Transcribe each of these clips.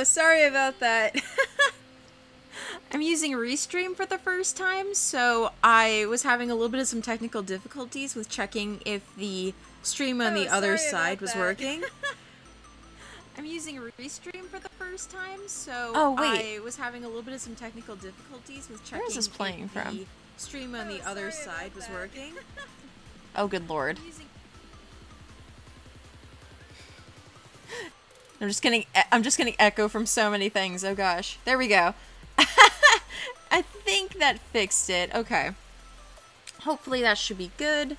go. Sorry about that. I'm using Restream for the first time, so I was having a little bit of some technical difficulties with checking if the stream on the other side was working. I'm using Restream for the first time, so I was having a little bit of some technical difficulties with checking Where is this playing if from? the stream on the other side was working. Oh, good lord. I'm just getting echo from so many things. Oh gosh. There we go. I think that fixed it. Okay. Hopefully that should be good.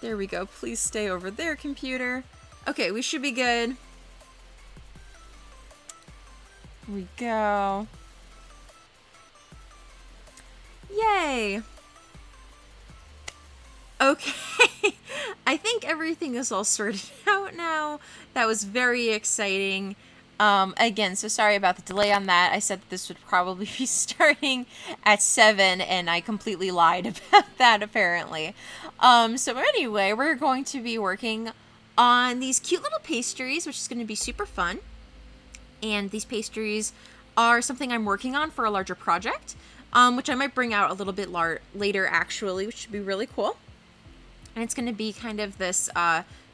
There we go. Please stay over there, computer. Okay, we should be good. Here we go. Yay! Okay, I think everything is all sorted out now. That was very exciting. Again, so sorry about the delay on that. I said that this would probably be starting at 7, and I completely lied about that, apparently. So anyway, we're going to be working on these cute little pastries, which is going to be super fun. And these pastries are something I'm working on for a larger project, which I might bring out a little bit later, actually, which should be really cool. And it's going to be kind of this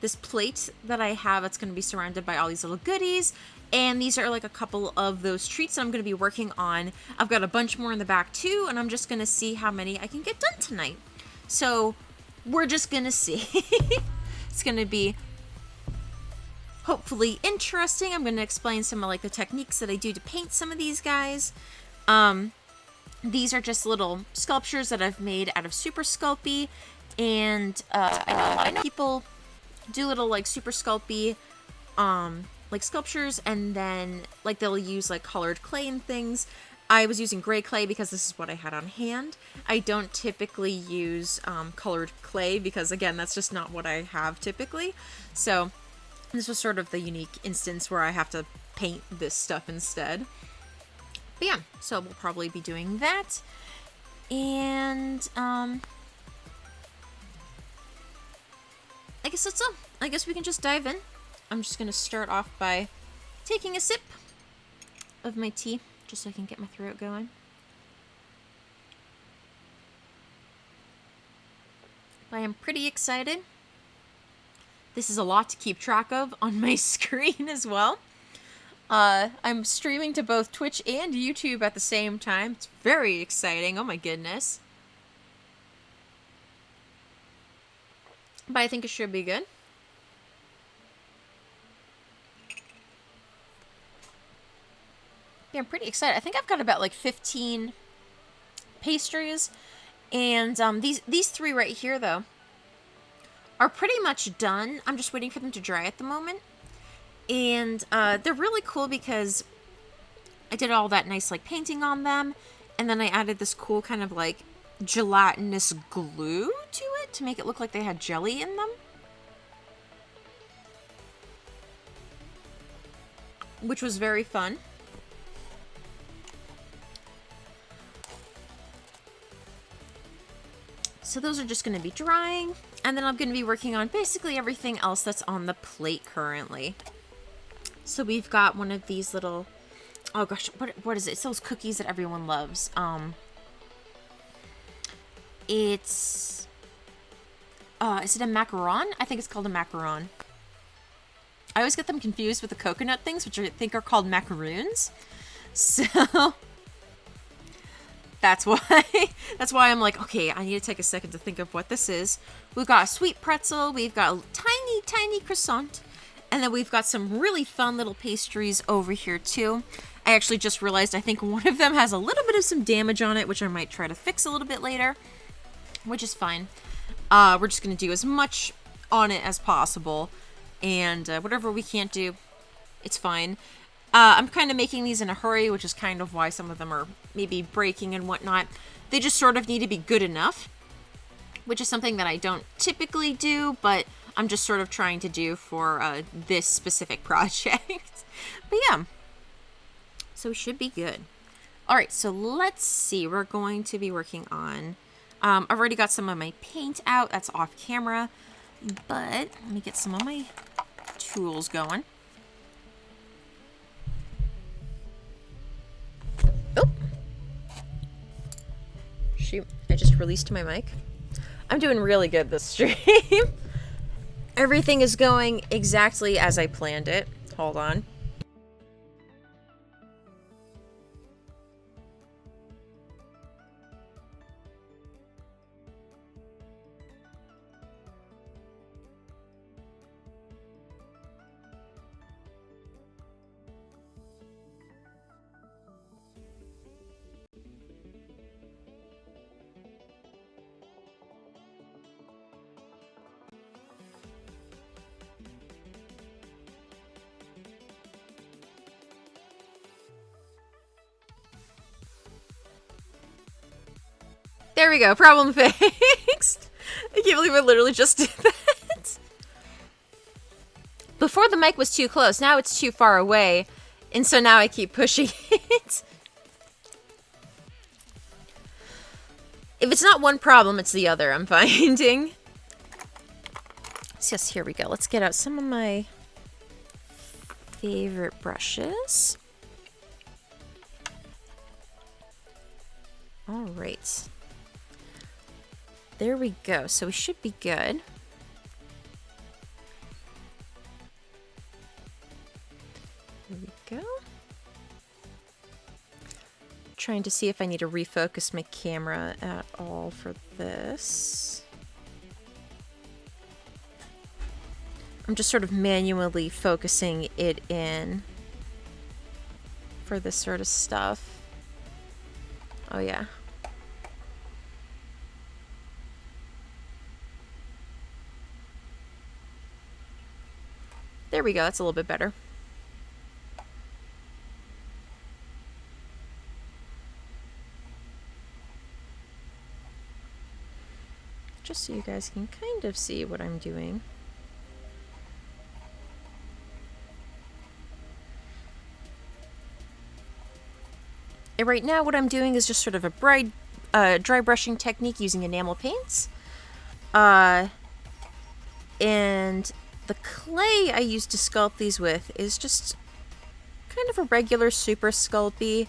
this plate that I have that's going to be surrounded by all these little goodies. And these are like a couple of those treats that I'm going to be working on. I've got a bunch more in the back too, and I'm just going to see how many I can get done tonight. So we're just going to see. It's going to be hopefully interesting. I'm going to explain some of like the techniques that I do to paint some of these guys. These are just little sculptures that I've made out of Super Sculpey. And I know a lot of people do little like Super Sculpey like sculptures, and then like they'll use like colored clay and things. I was using gray clay because this is what I had on hand. I don't typically use colored clay because, again, that's just not what I have typically. So this was sort of the unique instance where I have to paint this stuff instead. But yeah, so we'll probably be doing that. And I guess that's all. I guess we can just dive in. I'm just going to start off by taking a sip of my tea, just so I can get my throat going. I am pretty excited. This is a lot to keep track of on my screen as well. I'm streaming to both Twitch and YouTube at the same time. It's very exciting. Oh my goodness. But I think it should be good. Yeah, I'm pretty excited. I think I've got about like 15 pastries. And these three right here, though, are pretty much done. I'm just waiting for them to dry at the moment. And they're really cool because I did all that nice like painting on them. And then I added this cool kind of like gelatinous glue to it to make it look like they had jelly in them. Which was very fun. So those are just going to be drying, and then I'm going to be working on basically everything else that's on the plate currently. So we've got one of these little, oh gosh, what is it? It's those cookies that everyone loves. Is it a macaron? I think it's called a macaron. I always get them confused with the coconut things, which I think are called macaroons. So that's why I'm like, okay, I need to take a second to think of what this is. We've got a sweet pretzel, we've got a tiny, tiny croissant, and then we've got some really fun little pastries over here too. I actually just realized I think one of them has a little bit of some damage on it, which I might try to fix a little bit later, which is fine. We're just going to do as much on it as possible, and whatever we can't do, it's fine. I'm kind of making these in a hurry, which is kind of why some of them are maybe breaking and whatnot. They just sort of need to be good enough, which is something that I don't typically do, but I'm just sort of trying to do for this specific project. But yeah, so we should be good. All right, so let's see. We're going to be working on, I've already got some of my paint out. That's off camera, but let me get some of my tools going. Shoot, I just released my mic. I'm doing really good this stream. Everything is going exactly as I planned it. Hold on. There we go. Problem fixed. I can't believe I literally just did that. Before the mic was too close. Now it's too far away. And so now I keep pushing it. If it's not one problem, it's the other, I'm finding. So yes, here we go. Let's get out some of my favorite brushes. All right. There we go. So we should be good. There we go. Trying to see if I need to refocus my camera at all for this. I'm just sort of manually focusing it in for this sort of stuff. Oh yeah. There we go, that's a little bit better. Just so you guys can kind of see what I'm doing. And right now what I'm doing is just sort of a dry brushing technique using enamel paints. And the clay I use to sculpt these with is just kind of a regular super Sculpey.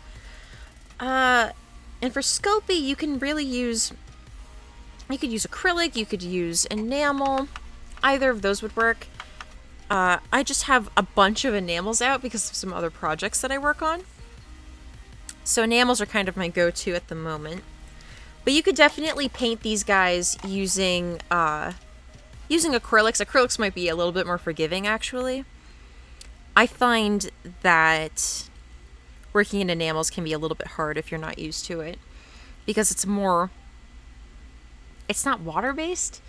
And for Sculpey, you can really use... You could use acrylic, you could use enamel. Either of those would work. I just have a bunch of enamels out because of some other projects that I work on. So enamels are kind of my go-to at the moment. But you could definitely paint these guys using acrylics. Acrylics might be a little bit more forgiving, actually. I find that working in enamels can be a little bit hard if you're not used to it. Because it's not water-based.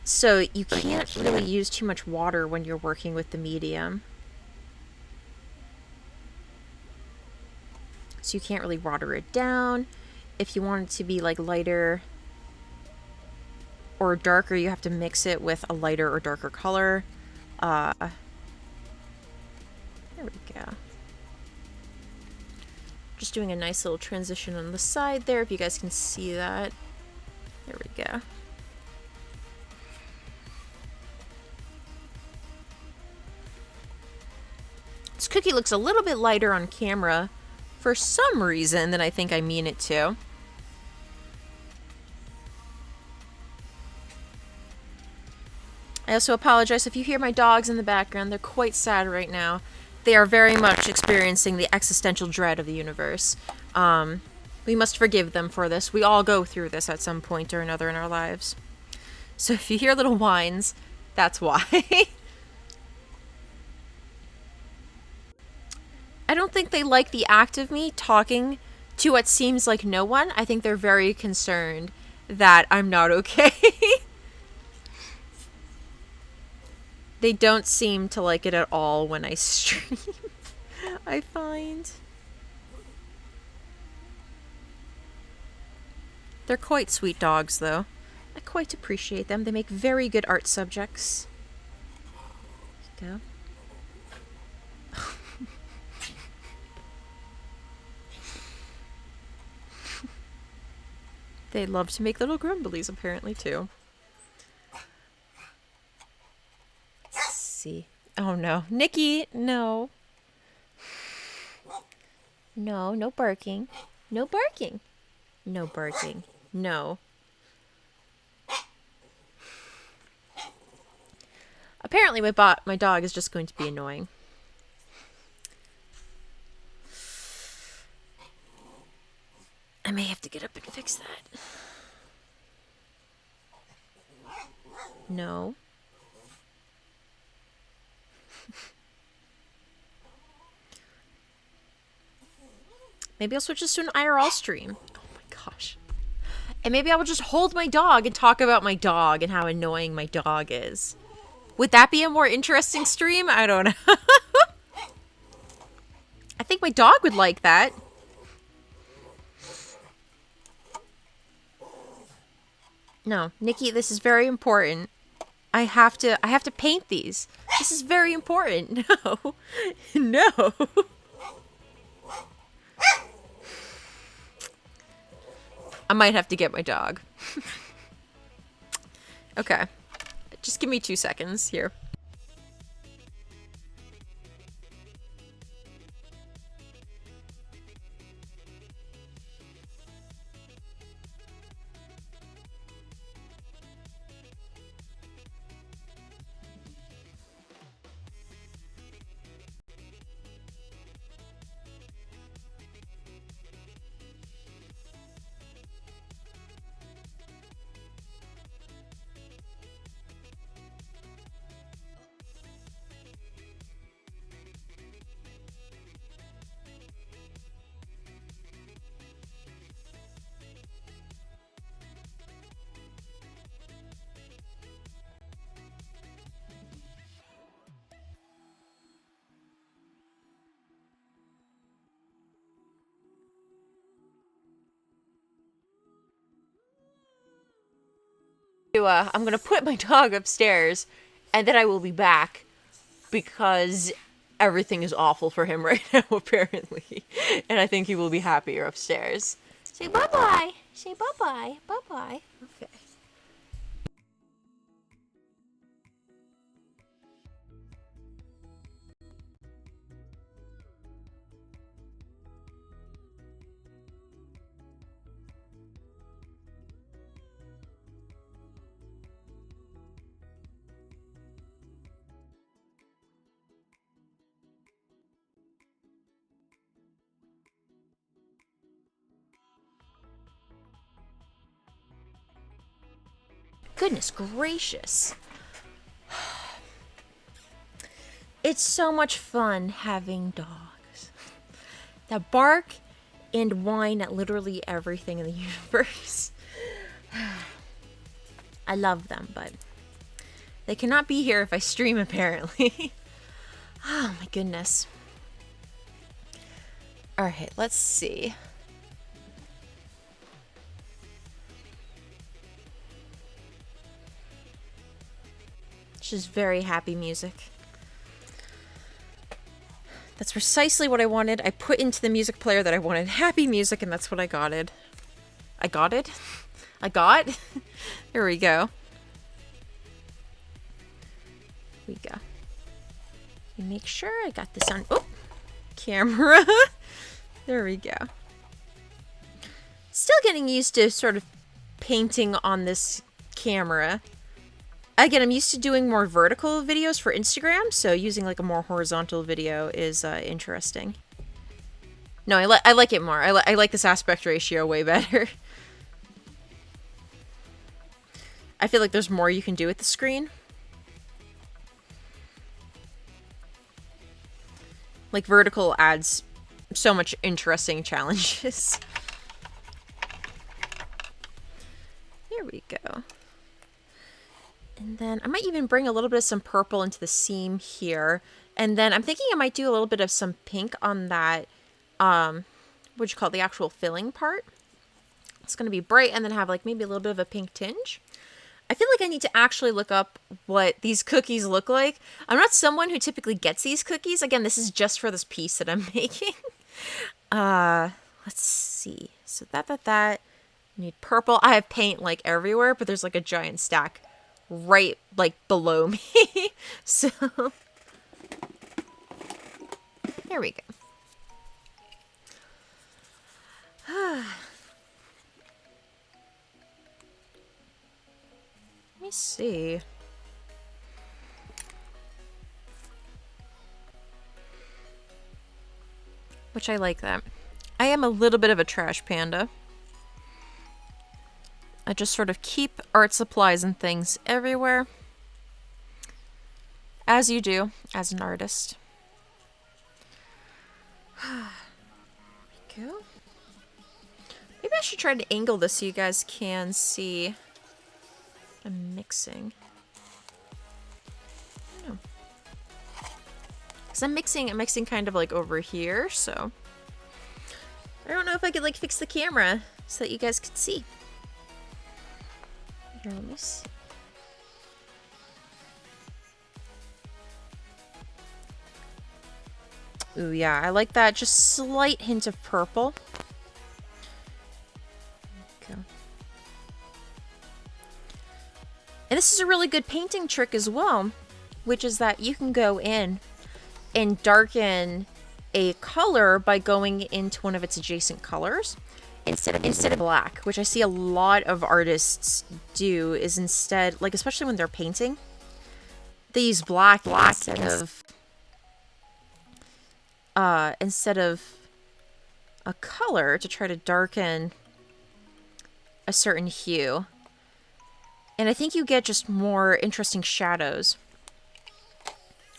So you can't really use too much water when you're working with the medium. So you can't really water it down. If you want it to be like lighter or darker, you have to mix it with a lighter or darker color. There we go. Just doing a nice little transition on the side there, if you guys can see that. There we go. This cookie looks a little bit lighter on camera for some reason than I think I mean it to. I also apologize if you hear my dogs in the background. They're quite sad right now. They are very much experiencing the existential dread of the universe. We must forgive them for this. We all go through this at some point or another in our lives. So if you hear little whines, that's why. I don't think they like the act of me talking to what seems like no one. I think they're very concerned that I'm not okay. They don't seem to like it at all when I stream, I find. They're quite sweet dogs, though. I quite appreciate them. They make very good art subjects. There you go. They love to make little grumblies, apparently, too. Let's see. Oh, no. Nikki, no. No, no barking. No barking. No barking. No. Apparently my dog is just going to be annoying. I may have to get up and fix that. No. Maybe I'll switch this to an IRL stream. Oh my gosh. And maybe I will just hold my dog and talk about my dog and how annoying my dog is. Would that be a more interesting stream? I don't know. I think my dog would like that. No, Nikki, this is very important. I have to paint these. This is very important. No. No. I might have to get my dog. Okay. Just give me 2 seconds here. I'm gonna put my dog upstairs, and then I will be back because everything is awful for him right now, apparently. And I think he will be happier upstairs. Say bye-bye. Say bye-bye. Bye-bye. Okay. Goodness gracious. It's so much fun having dogs that bark and whine at literally everything in the universe. I love them, but they cannot be here if I stream, apparently. Oh my goodness. Alright, let's see. It's just very happy music. That's precisely what I wanted. I put into the music player that I wanted happy music, and that's what I got it. I got it? I got? There we go. Here we go. Let me make sure I got this on camera. There we go. Still getting used to sort of painting on this camera. Again, I'm used to doing more vertical videos for Instagram, so using like a more horizontal video is interesting. No, I like it more. I like this aspect ratio way better. I feel like there's more you can do with the screen. Like vertical adds so much interesting challenges. Here we go. And then I might even bring a little bit of some purple into the seam here. And then I'm thinking I might do a little bit of some pink on that, what you call the actual filling part. It's going to be bright and then have like maybe a little bit of a pink tinge. I feel like I need to actually look up what these cookies look like. I'm not someone who typically gets these cookies. Again, this is just for this piece that I'm making. Let's see. So that. I need purple. I have paint like everywhere, but there's like a giant stack right like below me. So there we go. see. Which I like that. I am a little bit of a trash panda. I just sort of keep art supplies and things everywhere. As you do, as an artist. There we go. Maybe I should try to angle this so you guys can see I'm mixing. I don't know. Because I'm mixing kind of like over here, so I don't know if I could like fix the camera so that you guys could see. Here, let me see. Ooh, yeah, I like that just slight hint of purple. Okay. And this is a really good painting trick as well, which is that you can go in and darken a color by going into one of its adjacent colors instead of black, which I see a lot of artists do is instead, like especially when they're painting, they use black instead of a color to try to darken a certain hue. And I think you get just more interesting shadows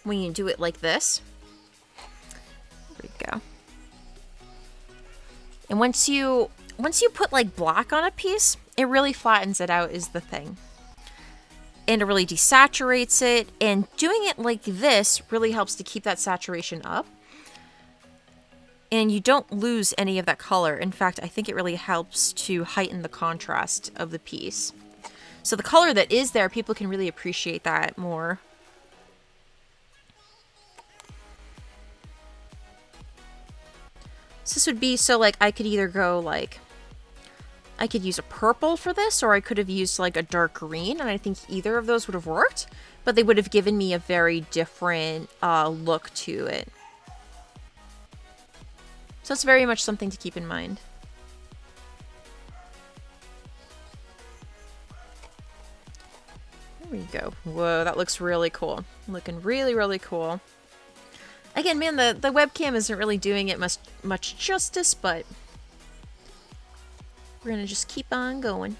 when you do it like this. There we go. And once you put like black on a piece, it really flattens it out is the thing. And it really desaturates it. And doing it like this really helps to keep that saturation up. And you don't lose any of that color. In fact, I think it really helps to heighten the contrast of the piece. So the color that is there, people can really appreciate that more. So this would be, so like I could either go like, I could use a purple for this, or I could have used like a dark green, and I think either of those would have worked, but they would have given me a very different look to it. So it's very much something to keep in mind. There we go. Whoa, that looks really cool. Looking really, really cool. Again, man, the webcam isn't really doing it much justice, but we're gonna just keep on going.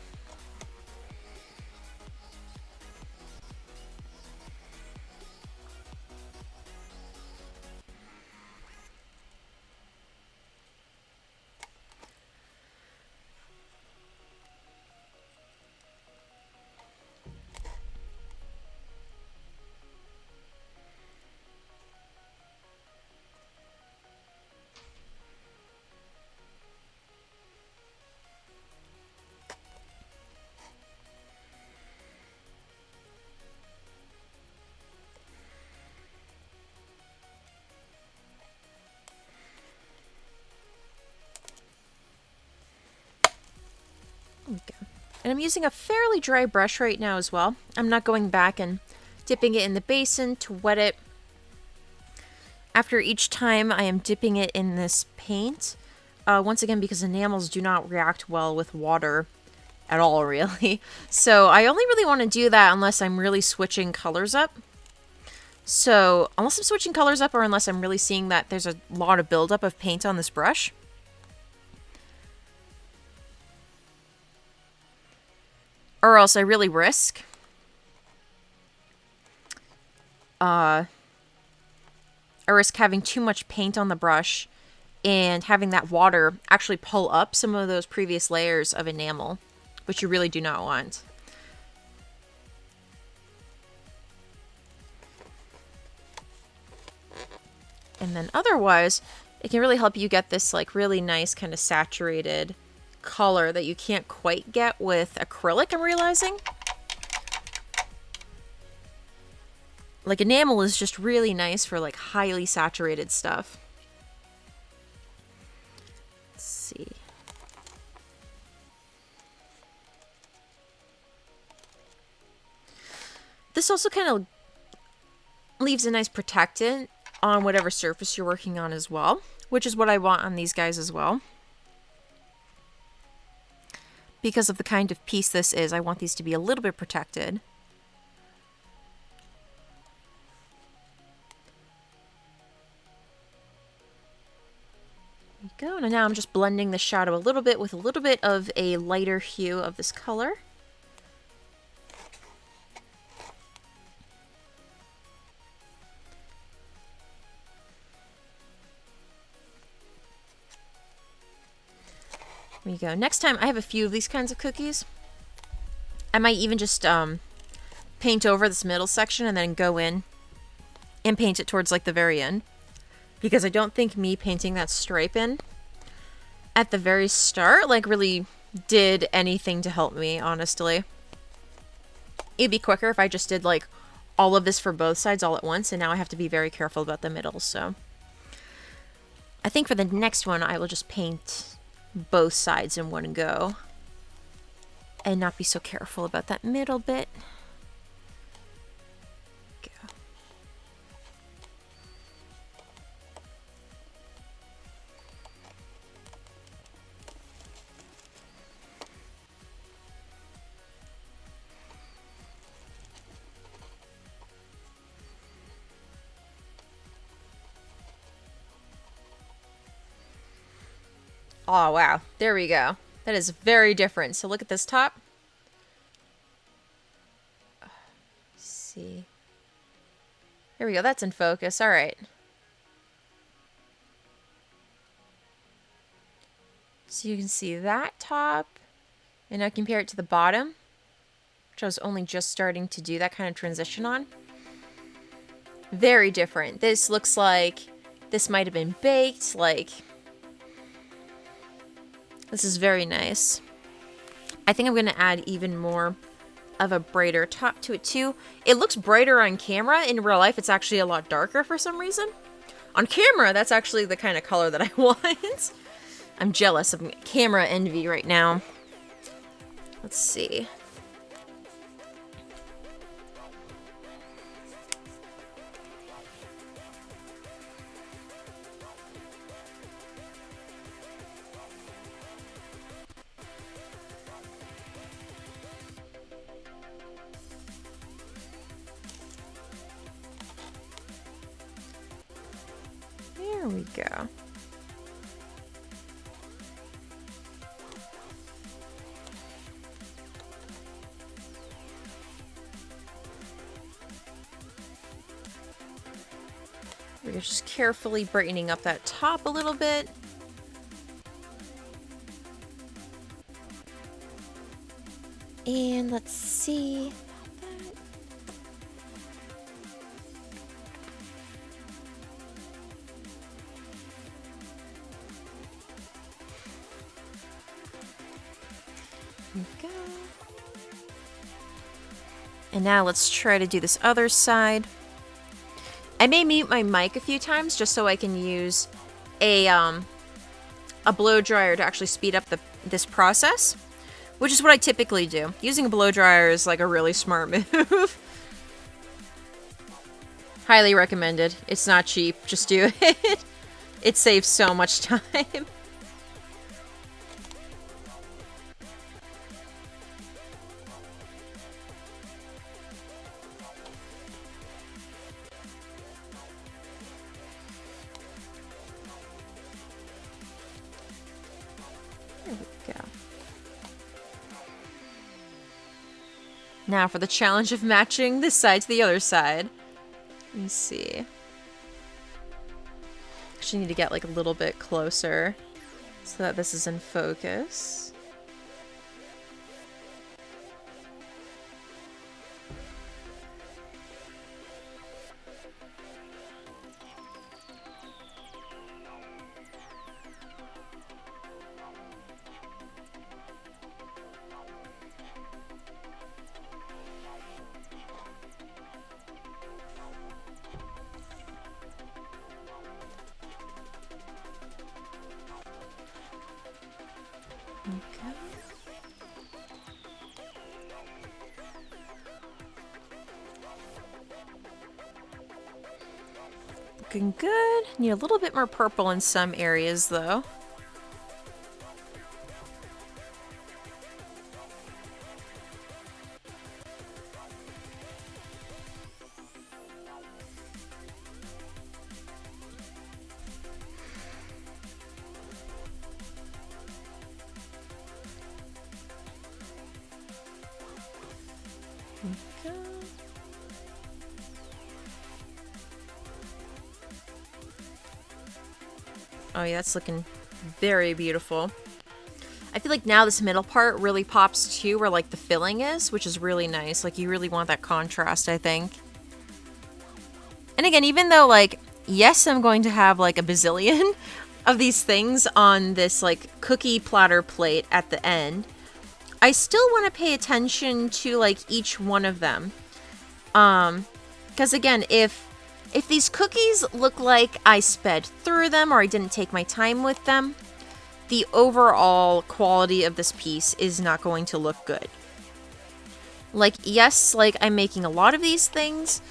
Okay. And I'm using a fairly dry brush right now as well. I'm not going back and dipping it in the basin to wet it. After each time I am dipping it in this paint, once again because enamels do not react well with water at all, really. So I only really want to do that unless I'm really switching colors up. So unless I'm switching colors up or unless I'm really seeing that there's a lot of buildup of paint on this brush. Or else I really risk I risk having too much paint on the brush and having that water actually pull up some of those previous layers of enamel, which you really do not want. And then otherwise, it can really help you get this like really nice kind of saturated color that you can't quite get with acrylic, I'm realizing. Like enamel is just really nice for like highly saturated stuff. Let's see. This also kind of leaves a nice protectant on whatever surface you're working on as well, which is what I want on these guys as well. Because of the kind of piece this is, I want these to be a little bit protected. go. And now I'm just blending the shadow a little bit with a little bit of a lighter hue of this color. There you go. Next time, I have a few of these kinds of cookies. I might even just paint over this middle section and then go in and paint it towards like the very end. Because I don't think me painting that stripe in at the very start like really did anything to help me, honestly. It'd be quicker if I just did like all of this for both sides all at once, and now I have to be very careful about the middle, so. I think for the next one, I will just paint both sides in one go and not be so careful about that middle bit. Go. Oh, wow. There we go. That is very different. So look at this top. Let's see. There we go. That's in focus. All right. So you can see that top. And now compare it to the bottom, which I was only just starting to do that kind of transition on. Very different. This looks like this might have been baked. Like, this is very nice. I think I'm going to add even more of a brighter top to it too. It looks brighter on camera. In real life, it's actually a lot darker for some reason. On camera, that's actually the kind of color that I want. I'm jealous of camera envy right now. Let's see. There we go. We're just carefully brightening up that top a little bit. And let's see. There we go. And now let's try to do this other side. I may mute my mic a few times just so I can use a blow dryer to actually speed up this process, which is what I typically do. Using a blow dryer is like a really smart move. Highly recommended. It's not cheap. Just do it. It saves so much time. There we go. Now for the challenge of matching this side to the other side. Let me see. Actually need to get like a little bit closer so that this is in focus. Okay. Looking good. Need a little bit more purple in some areas though. Go. Oh yeah, that's looking very beautiful. I feel like now this middle part really pops too, where like the filling is, which is really nice. Like you really want that contrast, I think. And again, even though like, yes, I'm going to have like a bazillion of these things on this like cookie platter plate at the end, I still want to pay attention to like each one of them. Because again, if these cookies look like I sped through them or I didn't take my time with them, the overall quality of this piece is not going to look good. Like, yes, like I'm making a lot of these things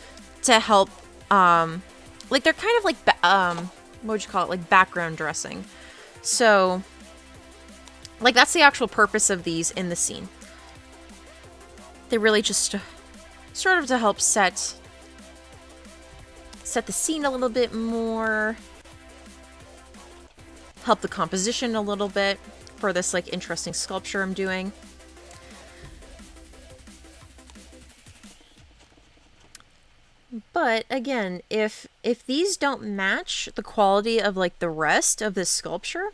to help, like they're kind of like, what would you call it? Like background dressing. So, like that's the actual purpose of these in the scene. They really just sort of to help set the scene a little bit more, help the composition a little bit for this like interesting sculpture I'm doing. But again, if these don't match the quality of like the rest of this sculpture,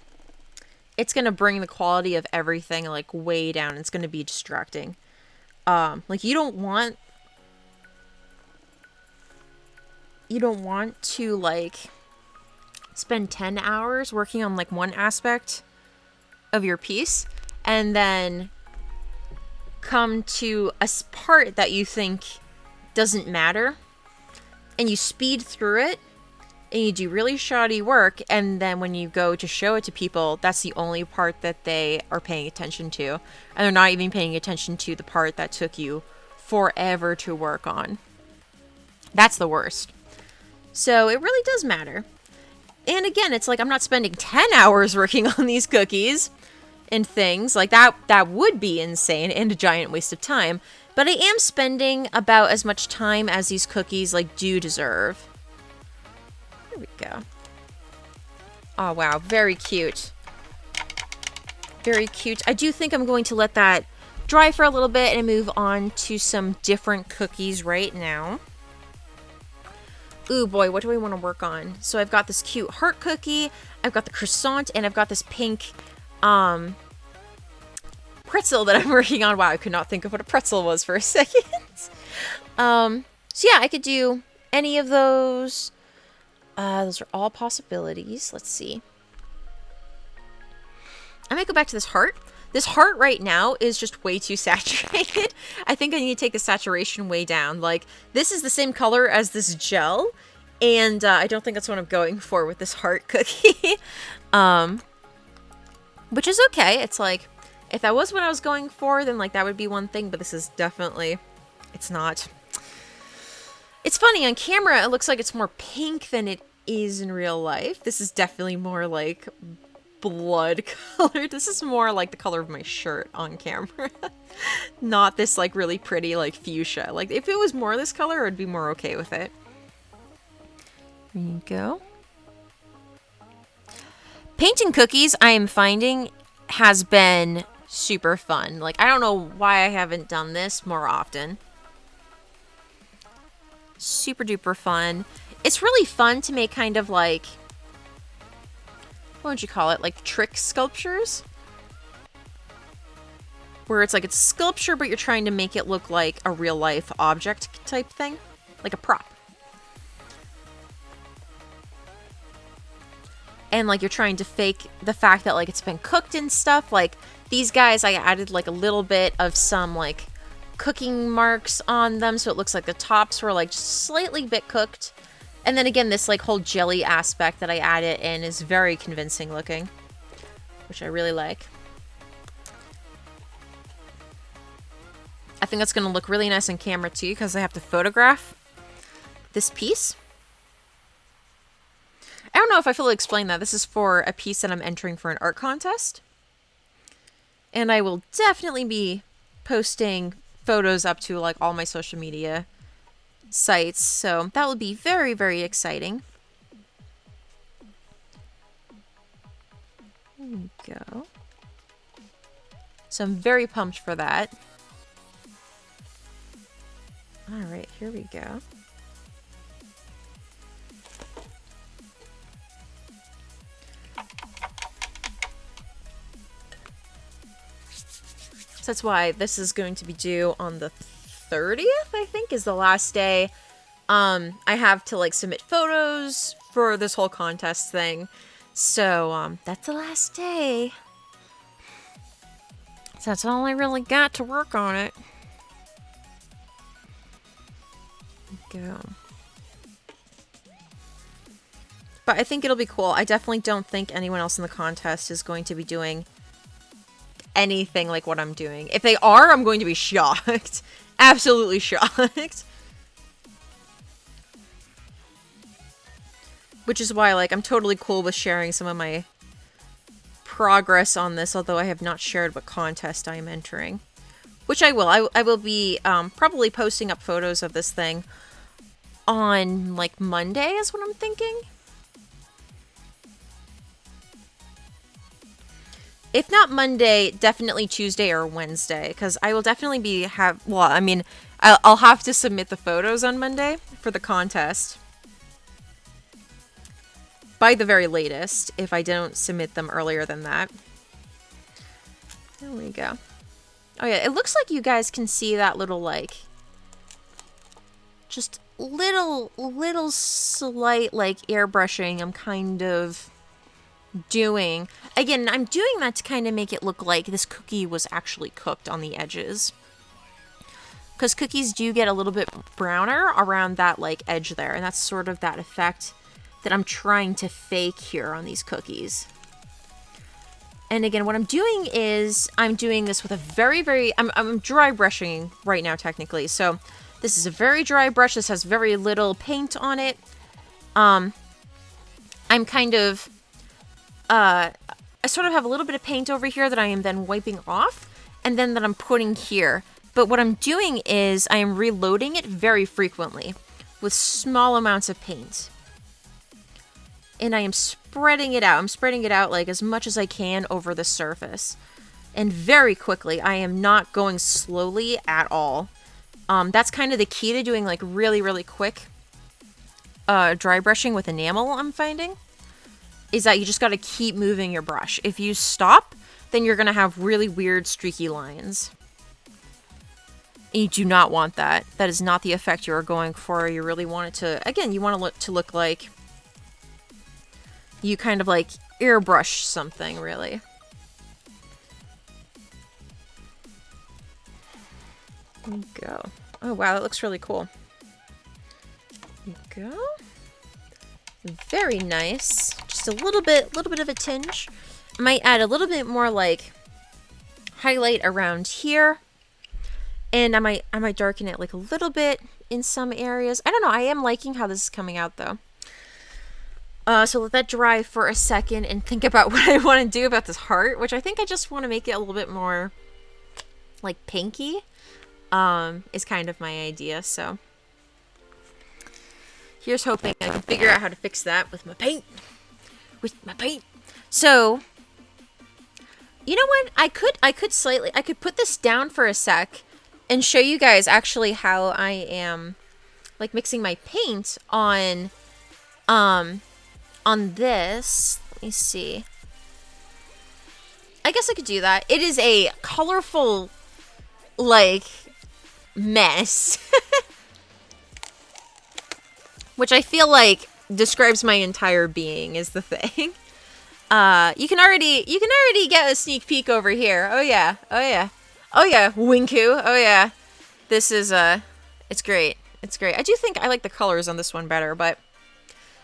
it's going to bring the quality of everything like way down. It's going to be distracting. Like you don't want to like spend 10 hours working on like one aspect of your piece and then come to a part that you think doesn't matter and you speed through it and you do really shoddy work, and then when you go to show it to people, that's the only part that they are paying attention to, and they're not even paying attention to the part that took you forever to work on. That's the worst. So it really does matter. And again, it's like I'm not spending 10 hours working on these cookies and things like that. That would be insane and a giant waste of time. But I am spending about as much time as these cookies like do deserve. There we go. Oh, wow. Very cute. Very cute. I do think I'm going to let that dry for a little bit and move on to some different cookies right now. Ooh, boy, what do I want to work on? So I've got this cute heart cookie, I've got the croissant, and I've got this pink pretzel that I'm working on. Wow, I could not think of what a pretzel was for a second. So yeah, I could do any of those. Those are all possibilities. Let's see. I might go back to this heart. This heart right now is just way too saturated. I think I need to take the saturation way down. Like, this is the same color as this gel, and I don't think that's what I'm going for with this heart cookie. Which is okay. It's like, if that was what I was going for, then like that would be one thing, but this is definitely, it's not. It's funny, on camera it looks like it's more pink than it is in real life. This is definitely more like blood colored. This is more like the color of my shirt on camera. Not this like really pretty like fuchsia. Like if it was more this color, I'd be more okay with it. There you go. Painting cookies, I am finding, has been super fun. Like I don't know why I haven't done this more often. Super duper fun. It's really fun to make kind of like, what would you call it? Like trick sculptures? Where it's like it's sculpture, but you're trying to make it look like a real life object type thing. Like a prop. And like you're trying to fake the fact that like it's been cooked and stuff. Like these guys, I added like a little bit of some like cooking marks on them. So it looks like the tops were like just slightly bit cooked. And then again, this like whole jelly aspect that I added in is very convincing looking, which I really like. I think that's going to look really nice on camera too, because I have to photograph this piece. I don't know if I fully explained that. This is for a piece that I'm entering for an art contest. And I will definitely be posting photos up to like all my social media sites, so that will be very, very exciting. There we go. So I'm very pumped for that. All right, here we go. So that's why this is going to be due on the 30th, I think, is the last day. I have to like submit photos for this whole contest thing. So, that's the last day. So that's all I really got to work on it. Go. But I think it'll be cool. I definitely don't think anyone else in the contest is going to be doing anything like what I'm doing. If they are, I'm going to be shocked. Absolutely shocked. Which is why, like, I'm totally cool with sharing some of my progress on this, although I have not shared what contest I am entering. Which I will. I will be probably posting up photos of this thing on, like, Monday is what I'm thinking. If not Monday, definitely Tuesday or Wednesday, because I will definitely I'll have to submit the photos on Monday for the contest. By the very latest, if I don't submit them earlier than that. There we go. Oh yeah, it looks like you guys can see that little, like, just little slight, like, airbrushing I'm kind of doing. Again, I'm doing that to kind of make it look like this cookie was actually cooked on the edges. Because cookies do get a little bit browner around that, like, edge there. And that's sort of that effect that I'm trying to fake here on these cookies. And again, what I'm doing is I'm doing this with a I'm dry brushing right now, technically. So this is a very dry brush. This has very little paint on it. I'm kind of, I sort of have a little bit of paint over here that I am then wiping off, and then that I'm putting here. But what I'm doing is I am reloading it very frequently with small amounts of paint. And I am spreading it out. I'm spreading it out like as much as I can over the surface. And very quickly. I am not going slowly at all. That's kind of the key to doing like really, really quick dry brushing with enamel, I'm finding. Is that you just got to keep moving your brush. If you stop, then you're going to have really weird streaky lines. And you do not want that. That is not the effect you are going for. You really want it to, again, you want it to look like you kind of like airbrush something, really. There you go. Oh wow, that looks really cool. There you go. Very nice. Just a little bit of a tinge. I might add a little bit more like highlight around here. And I might darken it like a little bit in some areas. I don't know. I am liking how this is coming out though. So let that dry for a second and think about what I want to do about this heart, which I think I just want to make it a little bit more like pinky, is kind of my idea. So here's hoping I can figure out how to fix that with my paint. So, you know what? I could put this down for a sec and show you guys actually how I am like mixing my paint on this. Let me see. I guess I could do that. It is a colorful, like, mess. Which I feel like describes my entire being is the thing. You can already get a sneak peek over here. Oh yeah. Winku. Oh yeah. This is it's great. It's great. I do think I like the colors on this one better, but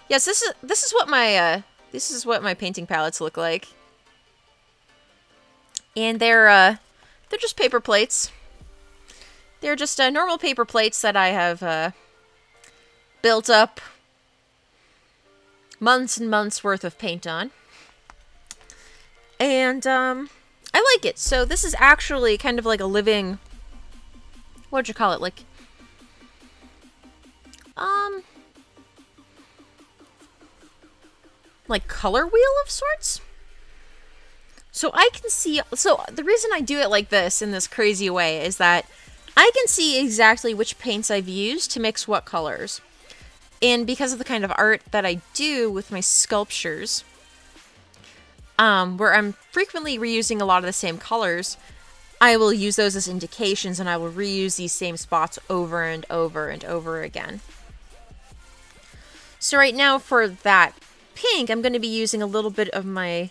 yes, this is what my painting palettes look like. And they're just paper plates. They're just normal paper plates that I have built up months and months worth of paint on. And I like it. So this is actually kind of like a living, what'd you call it? Like color wheel of sorts. So I can see, so the reason I do it like this in this crazy way is that I can see exactly which paints I've used to mix what colors. And because of the kind of art that I do with my sculptures, where I'm frequently reusing a lot of the same colors, I will use those as indications and I will reuse these same spots over and over and over again. So right now for that pink, I'm going to be using a little bit of my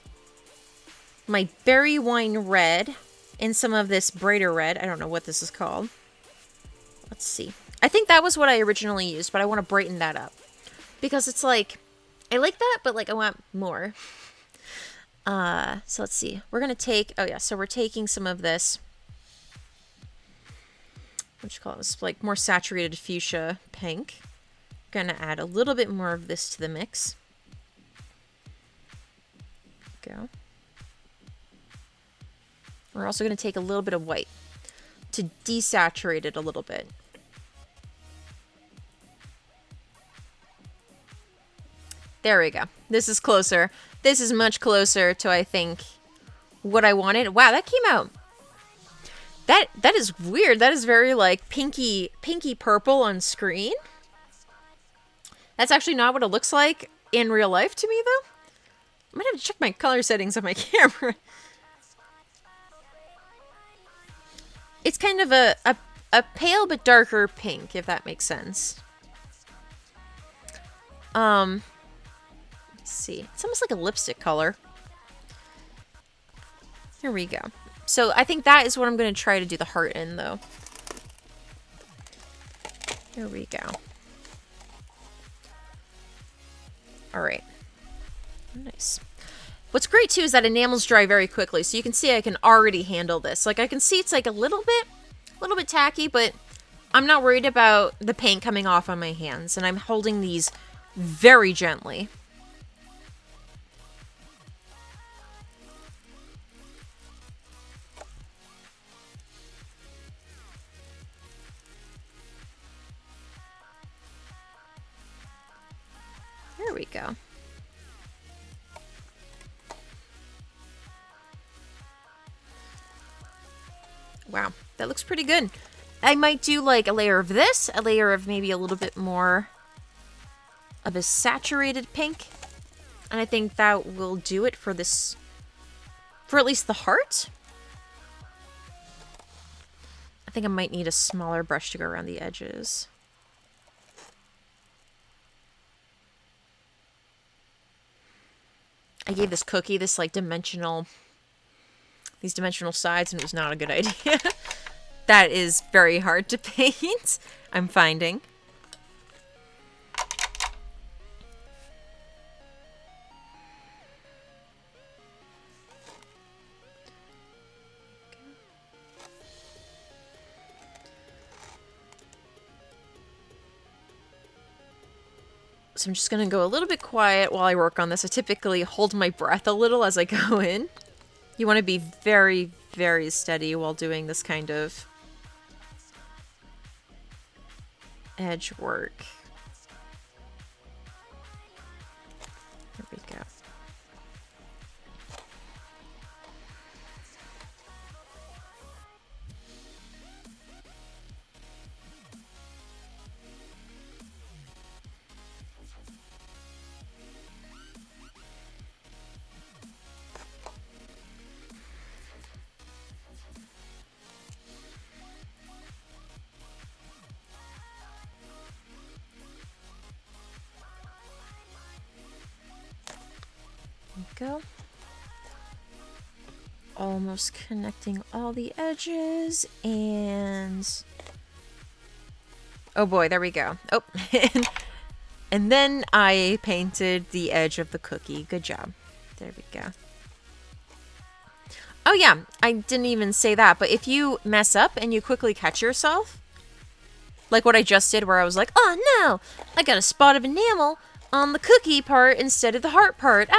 berry wine red and some of this brighter red. I don't know what this is called. Let's see. I think that was what I originally used, but I want to brighten that up. Because it's like, I like that, but like I want more. So let's see. We're going to take, so we're taking some of this, what you call this, like more saturated fuchsia pink. Going to add a little bit more of this to the mix. Go. We're also going to take a little bit of white to desaturate it a little bit. There we go. This is closer. This is much closer to, I think, what I wanted. Wow, that came out. That is weird. That is very like pinky purple on screen. That's actually not what it looks like in real life to me, though. I might have to check my color settings on my camera. It's kind of a pale but darker pink, if that makes sense. Let's see. It's almost like a lipstick color. Here we go. So I think that is what I'm going to try to do the heart in, though. Here we go. All right. Nice. What's great, too, is that enamels dry very quickly. So you can see I can already handle this. Like, I can see it's like a little bit tacky, but I'm not worried about the paint coming off on my hands. And I'm holding these very gently. There we go. Wow, that looks pretty good. I might do like a layer of this, a layer of maybe a little bit more of a saturated pink. And I think that will do it for this, for at least the heart. I think I might need a smaller brush to go around the edges. I gave this cookie this like dimensional sides, and it was not a good idea. That is very hard to paint, I'm finding. So I'm just going to go a little bit quiet while I work on this. I typically hold my breath a little as I go in. You want to be very, very steady while doing this kind of edge work. There we go. Go. Almost connecting all the edges, and oh boy, there we go. Oh, and then I painted the edge of the cookie. Good job. There we go. Oh yeah, I didn't even say that, but if you mess up and you quickly catch yourself, like what I just did where I was like, oh no, I got a spot of enamel on the cookie part instead of the heart part.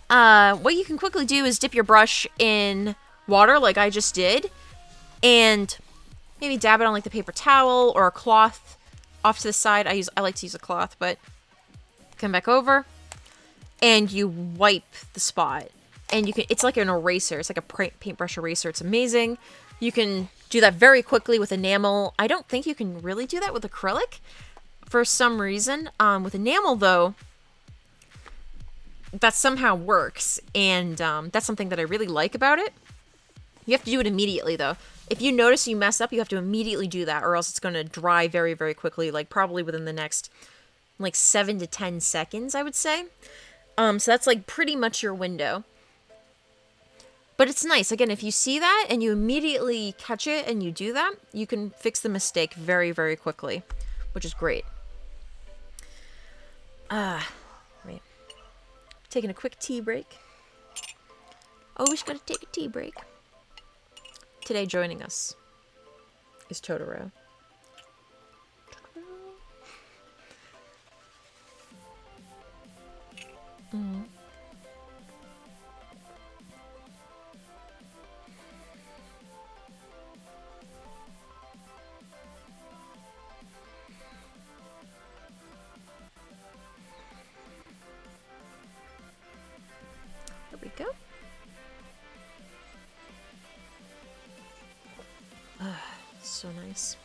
What you can quickly do is dip your brush in water like I just did, and maybe dab it on like the paper towel or a cloth off to the side. I like to use a cloth, but come back over and you wipe the spot. And you can, it's like an eraser. It's like a paintbrush eraser. It's amazing. You can do that very quickly with enamel. I don't think you can really do that with acrylic for some reason. With enamel, though, that somehow works, and that's something that I really like about it. You have to do it immediately, though. If you notice you mess up, you have to immediately do that, or else it's going to dry very, very quickly, like probably within the next, like, 7 to 10 seconds, I would say. So that's, like, pretty much your window. But it's nice. Again, if you see that and you immediately catch it and you do that, you can fix the mistake very, very quickly, which is great. Right. Taking a quick tea break. Always gotta take a tea break. Today joining us is Totoro. There we go. So nice.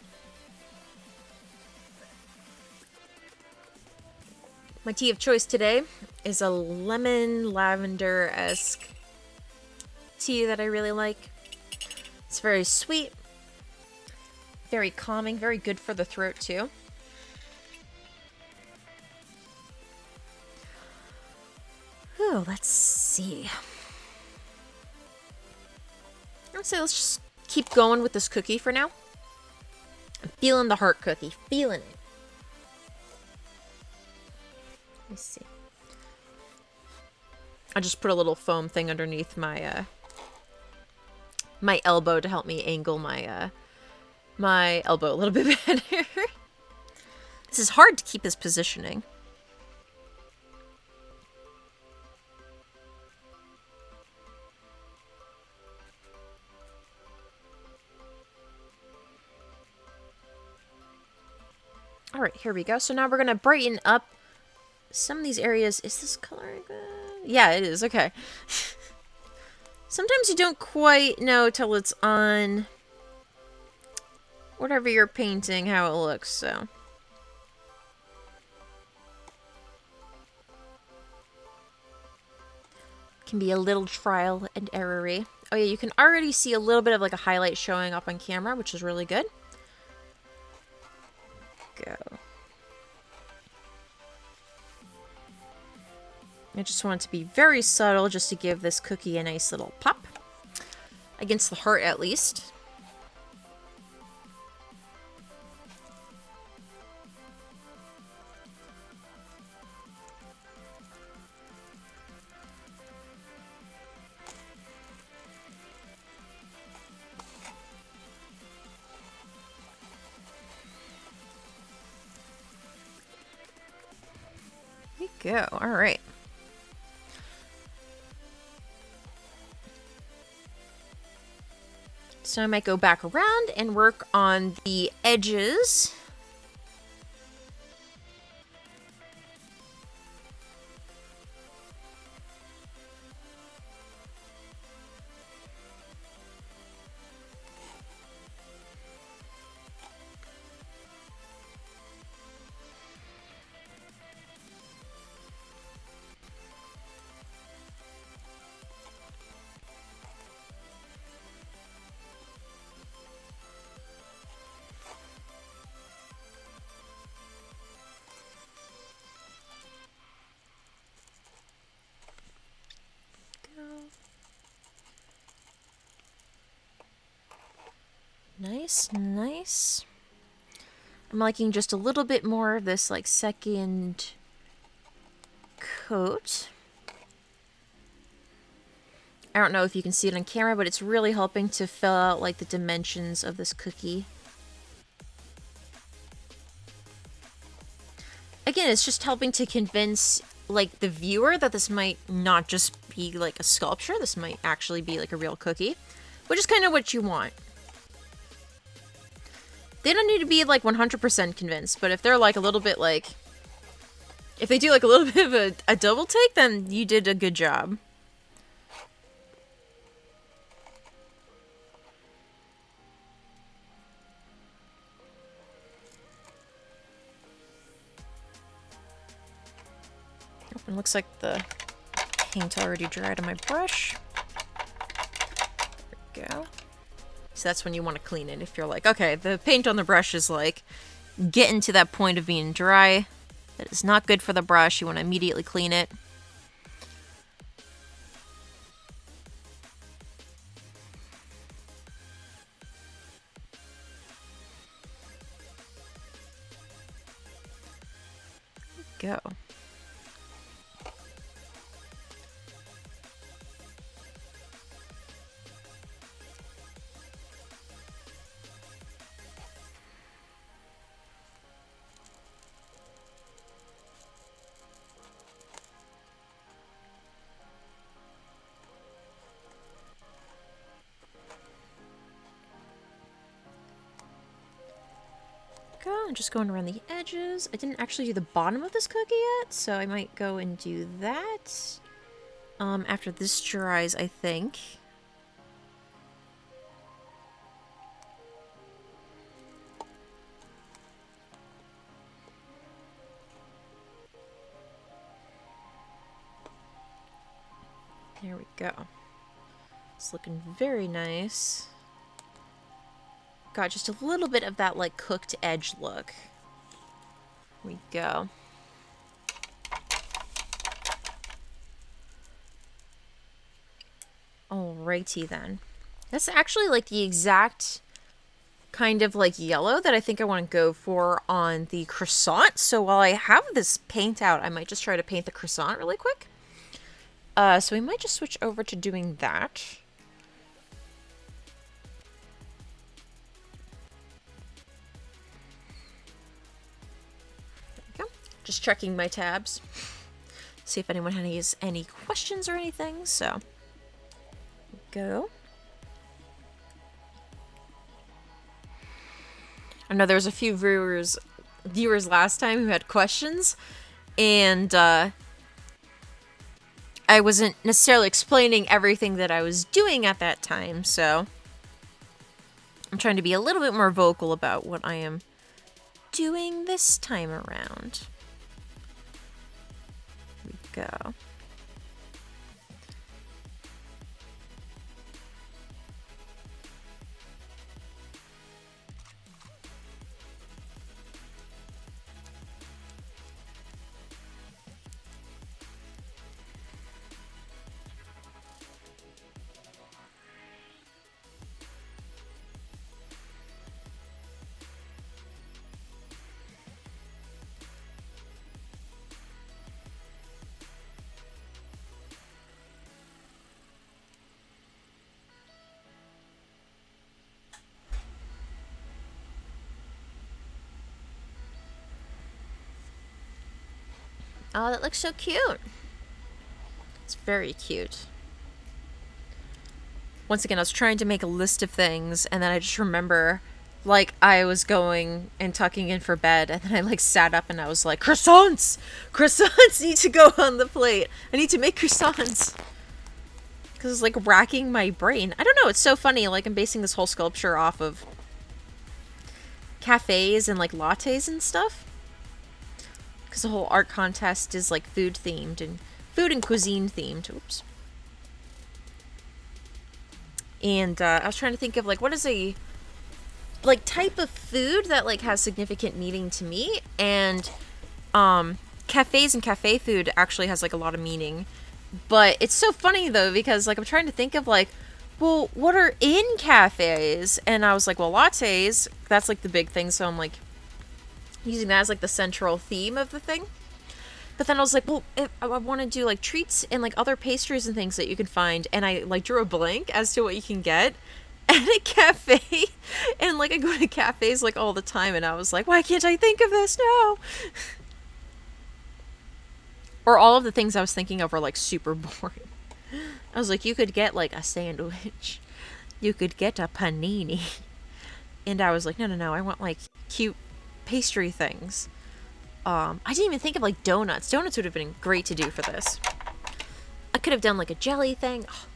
My tea of choice today is a lemon lavender-esque tea that I really like. It's very sweet, very calming, very good for the throat too. Oh, let's see. I would say let's just keep going with this cookie for now. I'm feeling the heart cookie. Feeling it. Let me see. I just put a little foam thing underneath my my elbow to help me angle my my elbow a little bit better. This is hard to keep this positioning. All right, here we go. So now we're going to brighten up some of these areas. Is this color good? Yeah, it is. Okay. Sometimes you don't quite know till it's on whatever you're painting how it looks, so. Can be a little trial and error-y. Oh yeah, you can already see a little bit of like a highlight showing up on camera, which is really good. Go. I just want it to be very subtle just to give this cookie a nice little pop. Against the heart, at least. There you go. All right. So I might go back around and work on the edges. Nice, nice. I'm liking just a little bit more of this, like, second coat. I don't know if you can see it on camera, but it's really helping to fill out, like, the dimensions of this cookie. Again, it's just helping to convince, like, the viewer that this might not just be, like, a sculpture. This might actually be, like, a real cookie, which is kind of what you want. They don't need to be, like, 100% convinced, but if they're, like, a little bit, like... If they do, like, a little bit of a double take, then you did a good job. It looks like the paint already dried on my brush. There we go. So that's when you want to clean it. If you're like, okay, the paint on the brush is like getting to that point of being dry. That is not good for the brush. You want to immediately clean it. Go. I'm just going around the edges. I didn't actually do the bottom of this cookie yet, so I might go and do that after this dries, I think. There we go. It's looking very nice. Got just a little bit of that like cooked edge look. There we go. Alrighty then. That's actually like the exact kind of like yellow that I think I want to go for on the croissant. So while I have this paint out, I might just try to paint the croissant really quick. So we might just switch over to doing that. Just checking my tabs, see if anyone has any questions or anything. So, go. I know there was a few viewers last time who had questions, and I wasn't necessarily explaining everything that I was doing at that time. So, I'm trying to be a little bit more vocal about what I am doing this time around. Go. Oh, that looks so cute. It's very cute. Once again, I was trying to make a list of things, and then I just remember, like, I was going and tucking in for bed, and then I, like, sat up and I was like, croissants! Croissants need to go on the plate. I need to make croissants. Because it's, like, racking my brain. I don't know, it's so funny. Like, I'm basing this whole sculpture off of cafes and, like, lattes and stuff. Because the whole art contest is like food themed and food and cuisine themed. Oops. And I was trying to think of like what is a like type of food that like has significant meaning to me, and cafes and cafe food actually has like a lot of meaning. But it's so funny though because like I'm trying to think of like, well, what are in cafes? And I was like, well, lattes, that's like the big thing. So I'm like using that as like the central theme of the thing. But then I was like, well, if I want to do like treats and like other pastries and things that you can find, and I like drew a blank as to what you can get at a cafe. And like I go to cafes like all the time, and I was like, why can't I think of this? No. Or all of the things I was thinking of were like super boring. I was like, you could get like a sandwich, you could get a panini, and I was like, no, I want like cute pastry things. I didn't even think of like donuts. Donuts would have been great to do for this. I could have done like a jelly thing. Oh.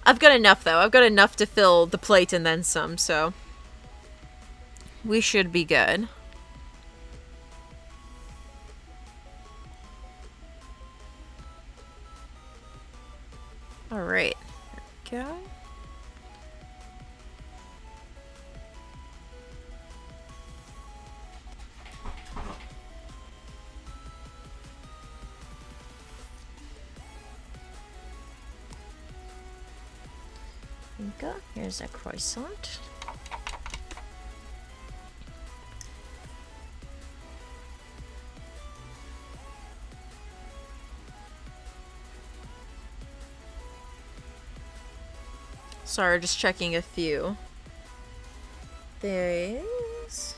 I've got enough though. I've got enough to fill the plate and then some, so we should be good. There you go. Here's a croissant. Sorry, just checking a few. There is.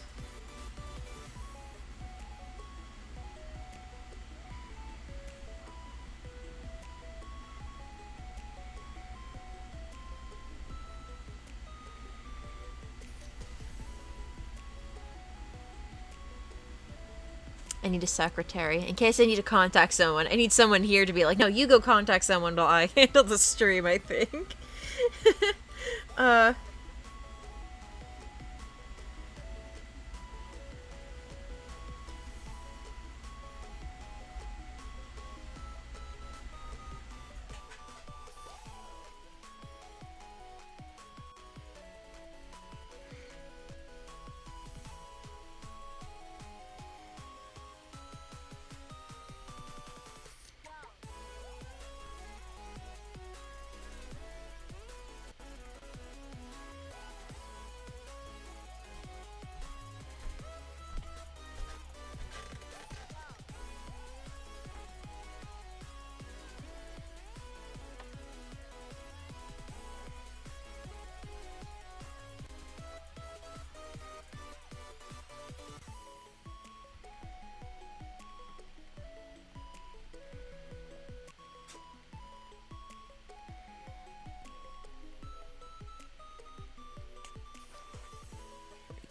I need a secretary. In case I need to contact someone. I need someone here to be like, no, you go contact someone while I handle the stream, I think.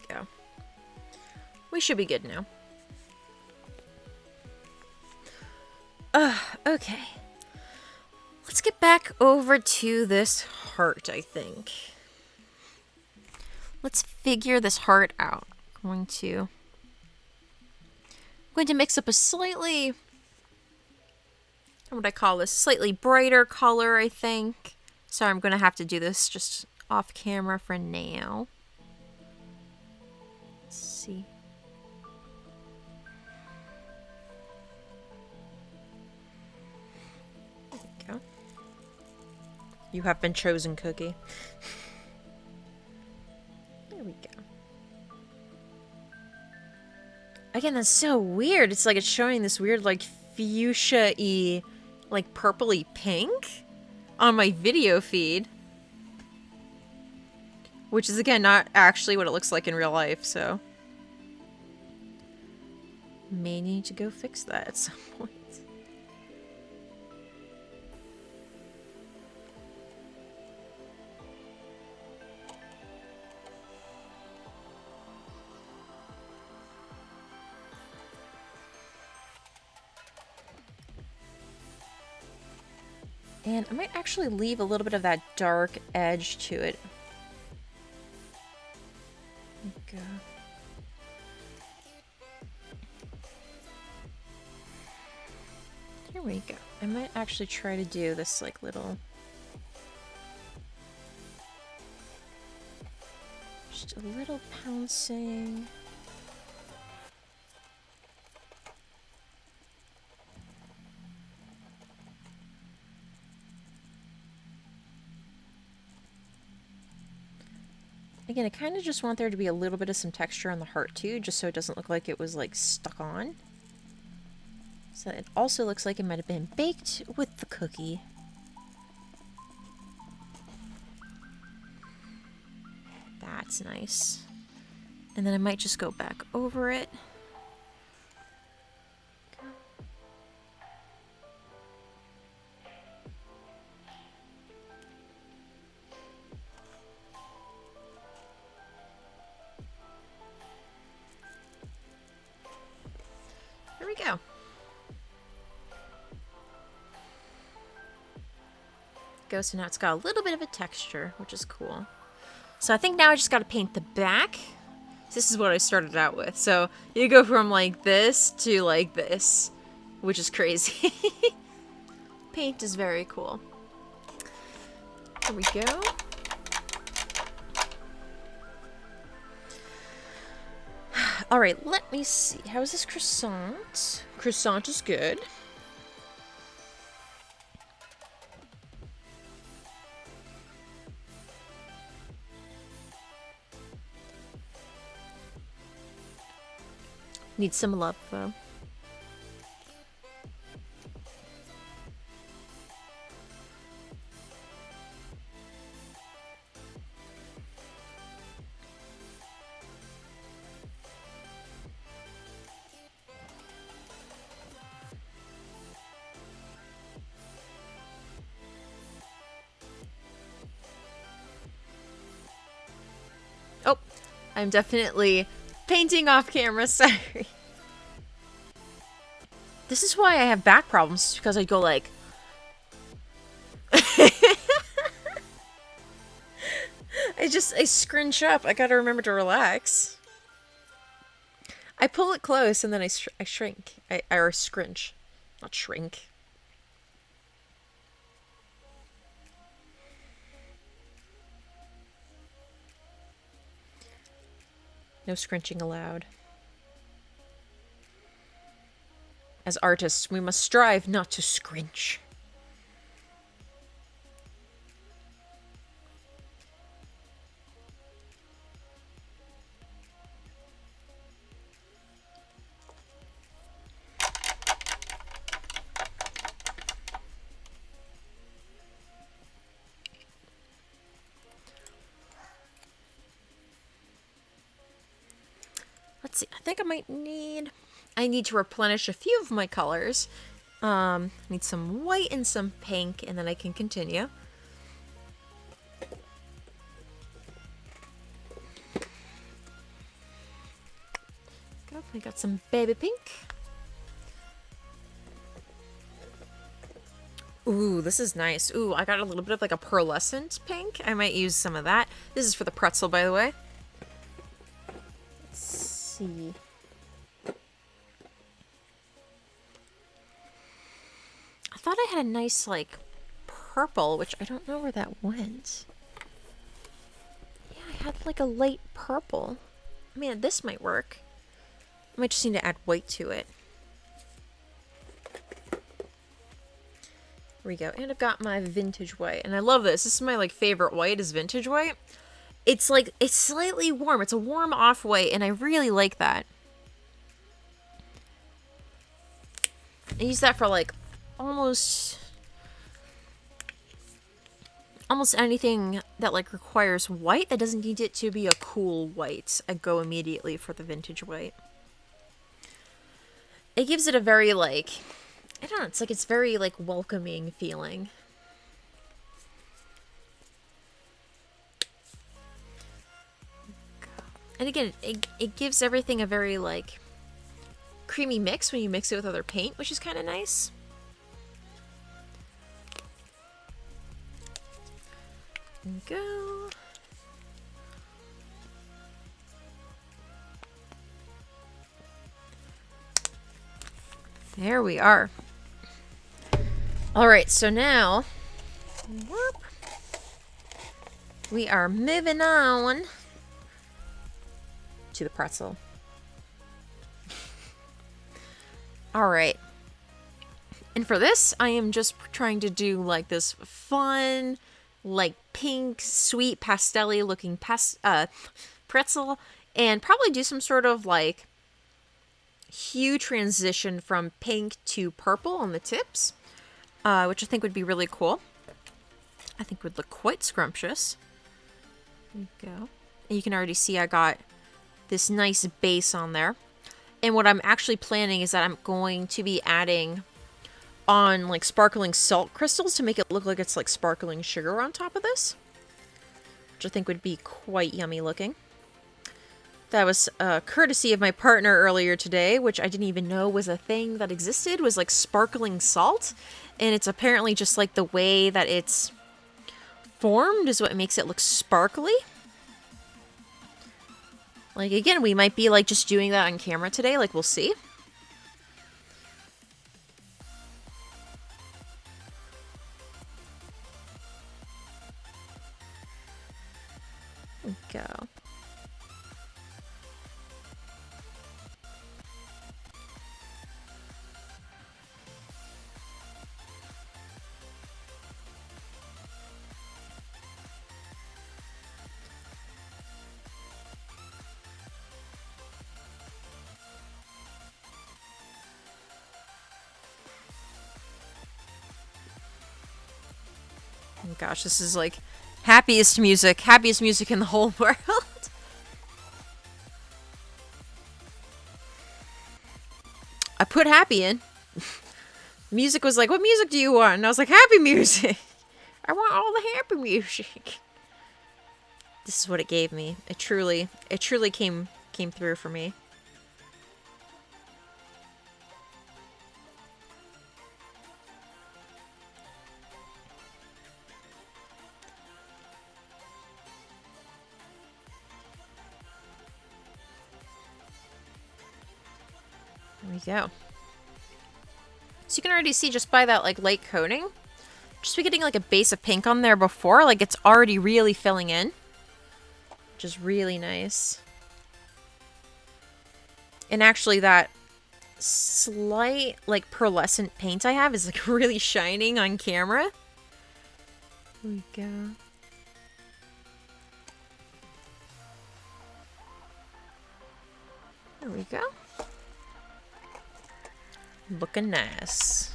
Go. We should be good now. Okay. Let's get back over to this heart, I think. Let's figure this heart out. I'm going to mix up a slightly, what would I call this? Slightly brighter color, I think. Sorry, I'm going to have to do this just off camera for now. Let's see. There we go. You have been chosen, Cookie. There we go. Again, that's so weird. It's like it's showing this weird, like, fuchsia-y, like, purpley pink on my video feed. Which is, again, not actually what it looks like in real life, so. May need to go fix that at some point. And I might actually leave a little bit of that dark edge to it. There we go. Here we go. I might actually try to do this like little... just a little pouncing. Again, I kind of just want there to be a little bit of some texture on the heart too, just so it doesn't look like it was like stuck on. So it also looks like it might have been baked with the cookie. That's nice. And then I might just go back over it. There we go. So now it's got a little bit of a texture, which is cool. So I think now I just got to paint the back. This is what I started out with. So you go from like this to like this, which is crazy. Paint is very cool. There we go. All right, let me see. How is this croissant? Croissant is good. Need some love, though. Oh, I'm definitely painting off camera, sorry. This is why I have back problems, because I go like... I scrunch up. I gotta remember to relax. I pull it close and then I shrink. Or scrunch. Not shrink. No scrunching allowed. As artists, we must strive not to scrunch. Let's see. I think I need to replenish a few of my colors. Need some white and some pink, and then I can continue. Go. I got some baby pink. Ooh, this is nice. Ooh, I got a little bit of like a pearlescent pink. I might use some of that. This is for the pretzel, by the way. Let's see. I thought I had a nice, like, purple, which I don't know where that went. Yeah, I had like a light purple. I mean, this might work. I might just need to add white to it. Here we go. And I've got my vintage white. And I love this. This is my, like, favorite white is vintage white. It's, like, it's slightly warm. It's a warm off-white, and I really like that. I use that for, like, almost anything that, like, requires white that doesn't need it to be a cool white. I go immediately for the vintage white. It gives it a very, like... I don't know, it's like it's very, like, welcoming feeling. And again, it gives everything a very, like, creamy mix when you mix it with other paint, which is kind of nice. There we go. There we are. All right, so now whoop, we are moving on to the pretzel. All right. And for this, I am just trying to do like this fun, like pink, sweet, pastel-y looking pretzel, and probably do some sort of like hue transition from pink to purple on the tips, which I think would be really cool. I think would look quite scrumptious. There you go. And you can already see I got this nice base on there. And what I'm actually planning is that I'm going to be adding on like sparkling salt crystals to make it look like it's like sparkling sugar on top of this, which I think would be quite yummy looking. That was courtesy of my partner earlier today, which I didn't even know was a thing that existed, was like sparkling salt. And it's apparently just like the way that it's formed is what makes it look sparkly. Like, again, we might be like just doing that on camera today, like we'll see. There we go. Oh gosh, this is like happiest music in the whole world. I put happy in. Music was like, what music do you want? And I was like, happy music. I want all the happy music. This is what it gave me. It truly came through for me. There we go. So you can already see just by that like light coating, just by getting like a base of pink on there before, like it's already really filling in. Which is really nice. And actually that slight like pearlescent paint I have is like really shining on camera. There we go. There we go. Looking nice.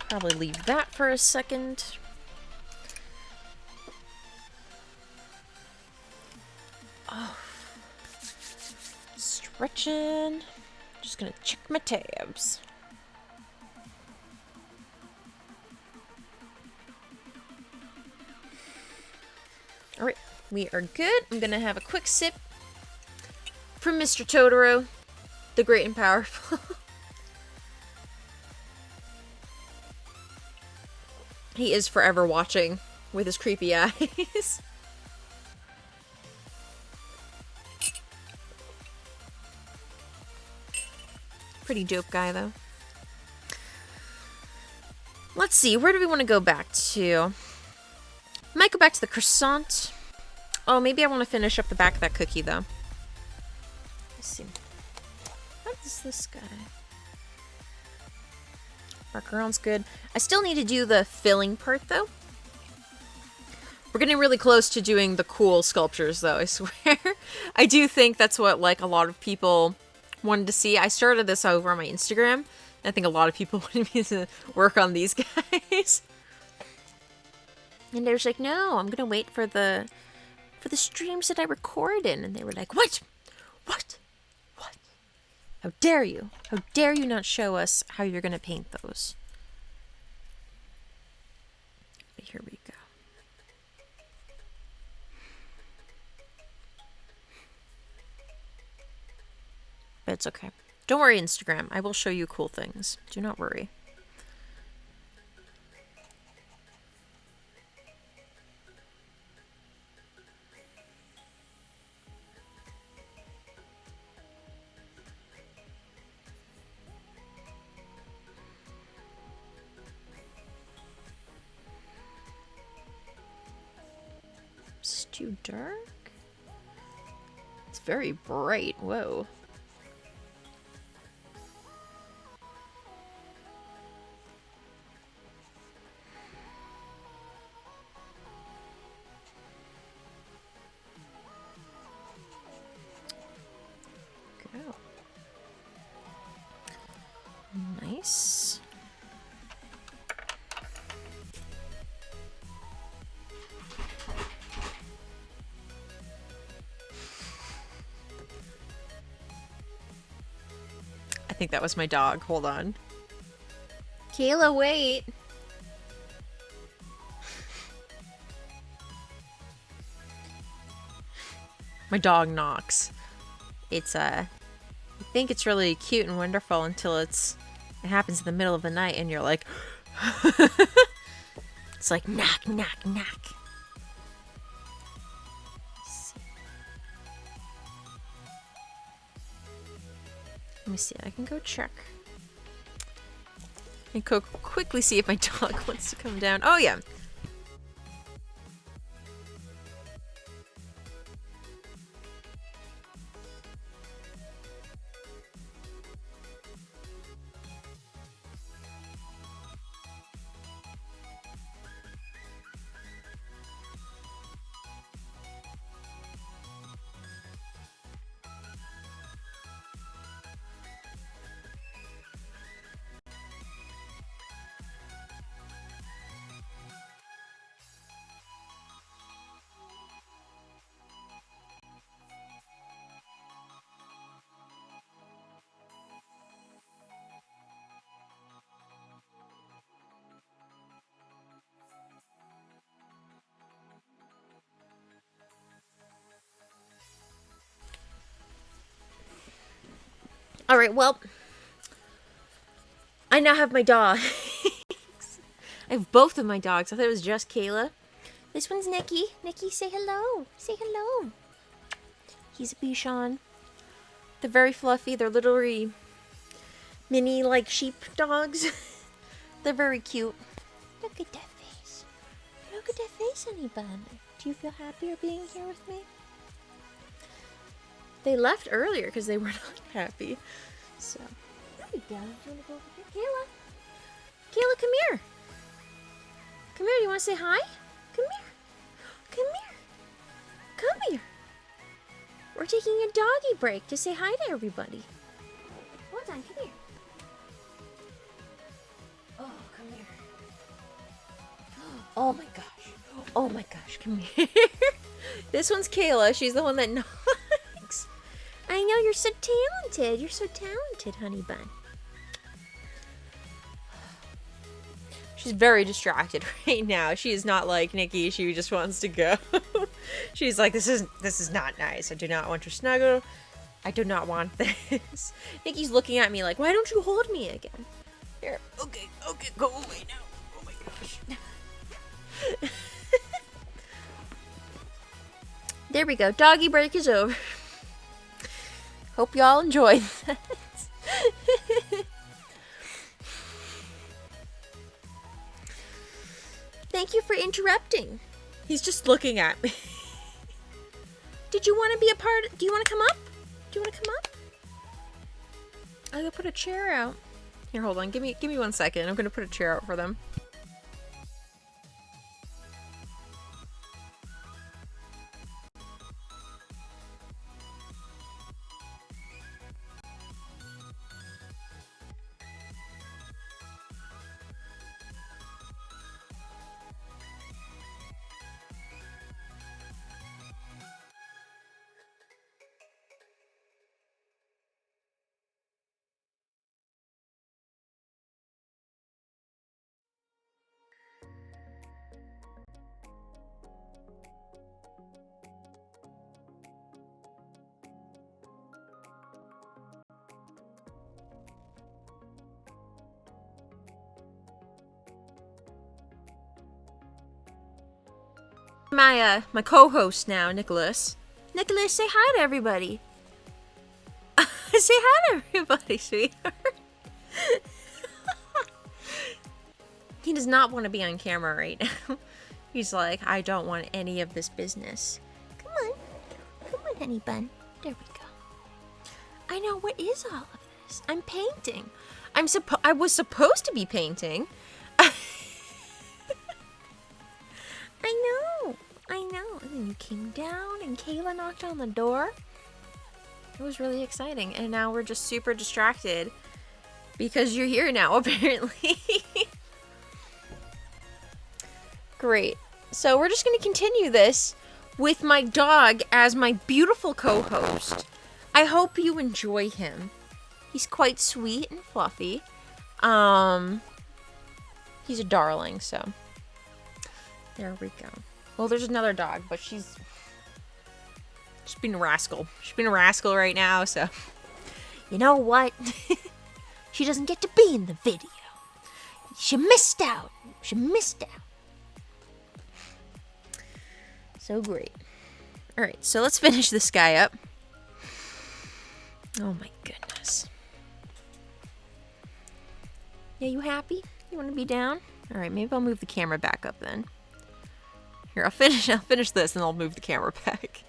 Probably leave that for a second. Oh. Stretching. Just gonna check my tabs. Alright, we are good. I'm gonna have a quick sip from Mr. Totoro, the great and powerful. He is forever watching with his creepy eyes. Pretty dope guy, though. Let's see, where do we want to go back to? Might go back to the croissant. Oh, maybe I want to finish up the back of that cookie, though. Let's see. What is this guy? Macaron's good. I still need to do the filling part, though. We're getting really close to doing the cool sculptures, though, I swear. I do think that's what, like, a lot of people wanted to see. I started this over on my Instagram. I think a lot of people wanted me to work on these guys. And they were like, no, I'm gonna wait for the streams that I record in. And they were like, what? What? What? How dare you? How dare you not show us how you're gonna paint those? But here we go. But it's okay. Don't worry, Instagram. I will show you cool things. Do not worry. It's too dark? It's very bright. Whoa. Go. Nice. I think that was my dog. Hold on. Kayla, wait. My dog knocks. It's you think it's really cute and wonderful until it happens in the middle of the night and you're like it's like knock, knock, knock. Let me see. I can go check. I can go quickly see if my dog wants to come down. Oh yeah. All right, well, I now have my dog. I have both of my dogs. I thought it was just Kayla. This one's Nikki. Nikki, say hello. Say hello. He's a Bichon. They're very fluffy. They're literally mini, like, sheep dogs. They're very cute. Look at that face. Look at that face, honey bun. Do you feel happier being here with me? They left earlier because they were not happy. So, there we go. Do you want to go over here? Kayla. Kayla, come here. Come here. You want to say hi? Come here. Come here. Come here. We're taking a doggy break to say hi to everybody. Hold on. Come here. Oh, come here. Oh my gosh. Oh my gosh. Come here. This one's Kayla. She's the one that knocks. I know, you're so talented. You're so talented, honey bun. She's very distracted right now. She is not like Nikki. She just wants to go. She's like, this is not nice. I do not want your snuggle. I do not want this. Nikki's looking at me like, why don't you hold me again? Here. Okay, go away now. Oh my gosh. There we go. Doggy break is over. Hope y'all enjoyed that. Thank you for interrupting. He's just looking at me. Did you want to be a part? Do you want to come up? Do you want to come up? I'm gonna put a chair out. Here, hold on. Give me 1 second. I'm gonna put a chair out for them. My co-host now, Nicholas. Nicholas, say hi to everybody. Say hi to everybody, sweetheart. He does not want to be on camera right now. He's like, I don't want any of this business. Come on, honey bun. There we go. I know, what is all of this? I'm painting. I was supposed to be painting. I know. And then you came down and Kayla knocked on the door. It was really exciting. And now we're just super distracted because you're here now, apparently. Great. So we're just going to continue this with my dog as my beautiful co-host. I hope you enjoy him. He's quite sweet and fluffy. He's a darling, so there we go. Well, there's another dog, but she's being a rascal. She's being a rascal right now, so you know what? She doesn't get to be in the video. She missed out. So great. All right, so let's finish this guy up. Oh my goodness. Yeah, you happy? You want to be down? All right, maybe I'll move the camera back up then. Here, I'll finish this and I'll move the camera back.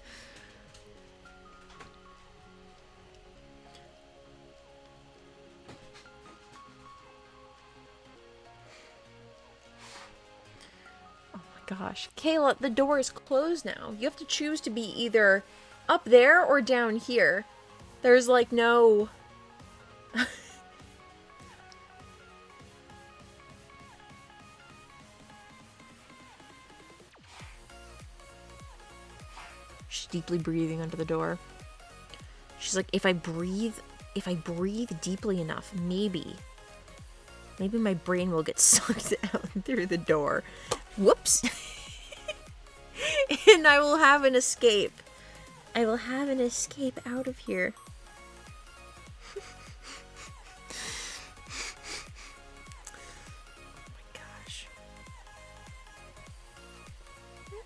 Oh my gosh. Kayla, the door is closed now. You have to choose to be either up there or down here. There's like no... She's deeply breathing under the door. She's like, if I breathe deeply enough, maybe my brain will get sucked out through the door. Whoops. And I will have an escape. I will have an escape out of here.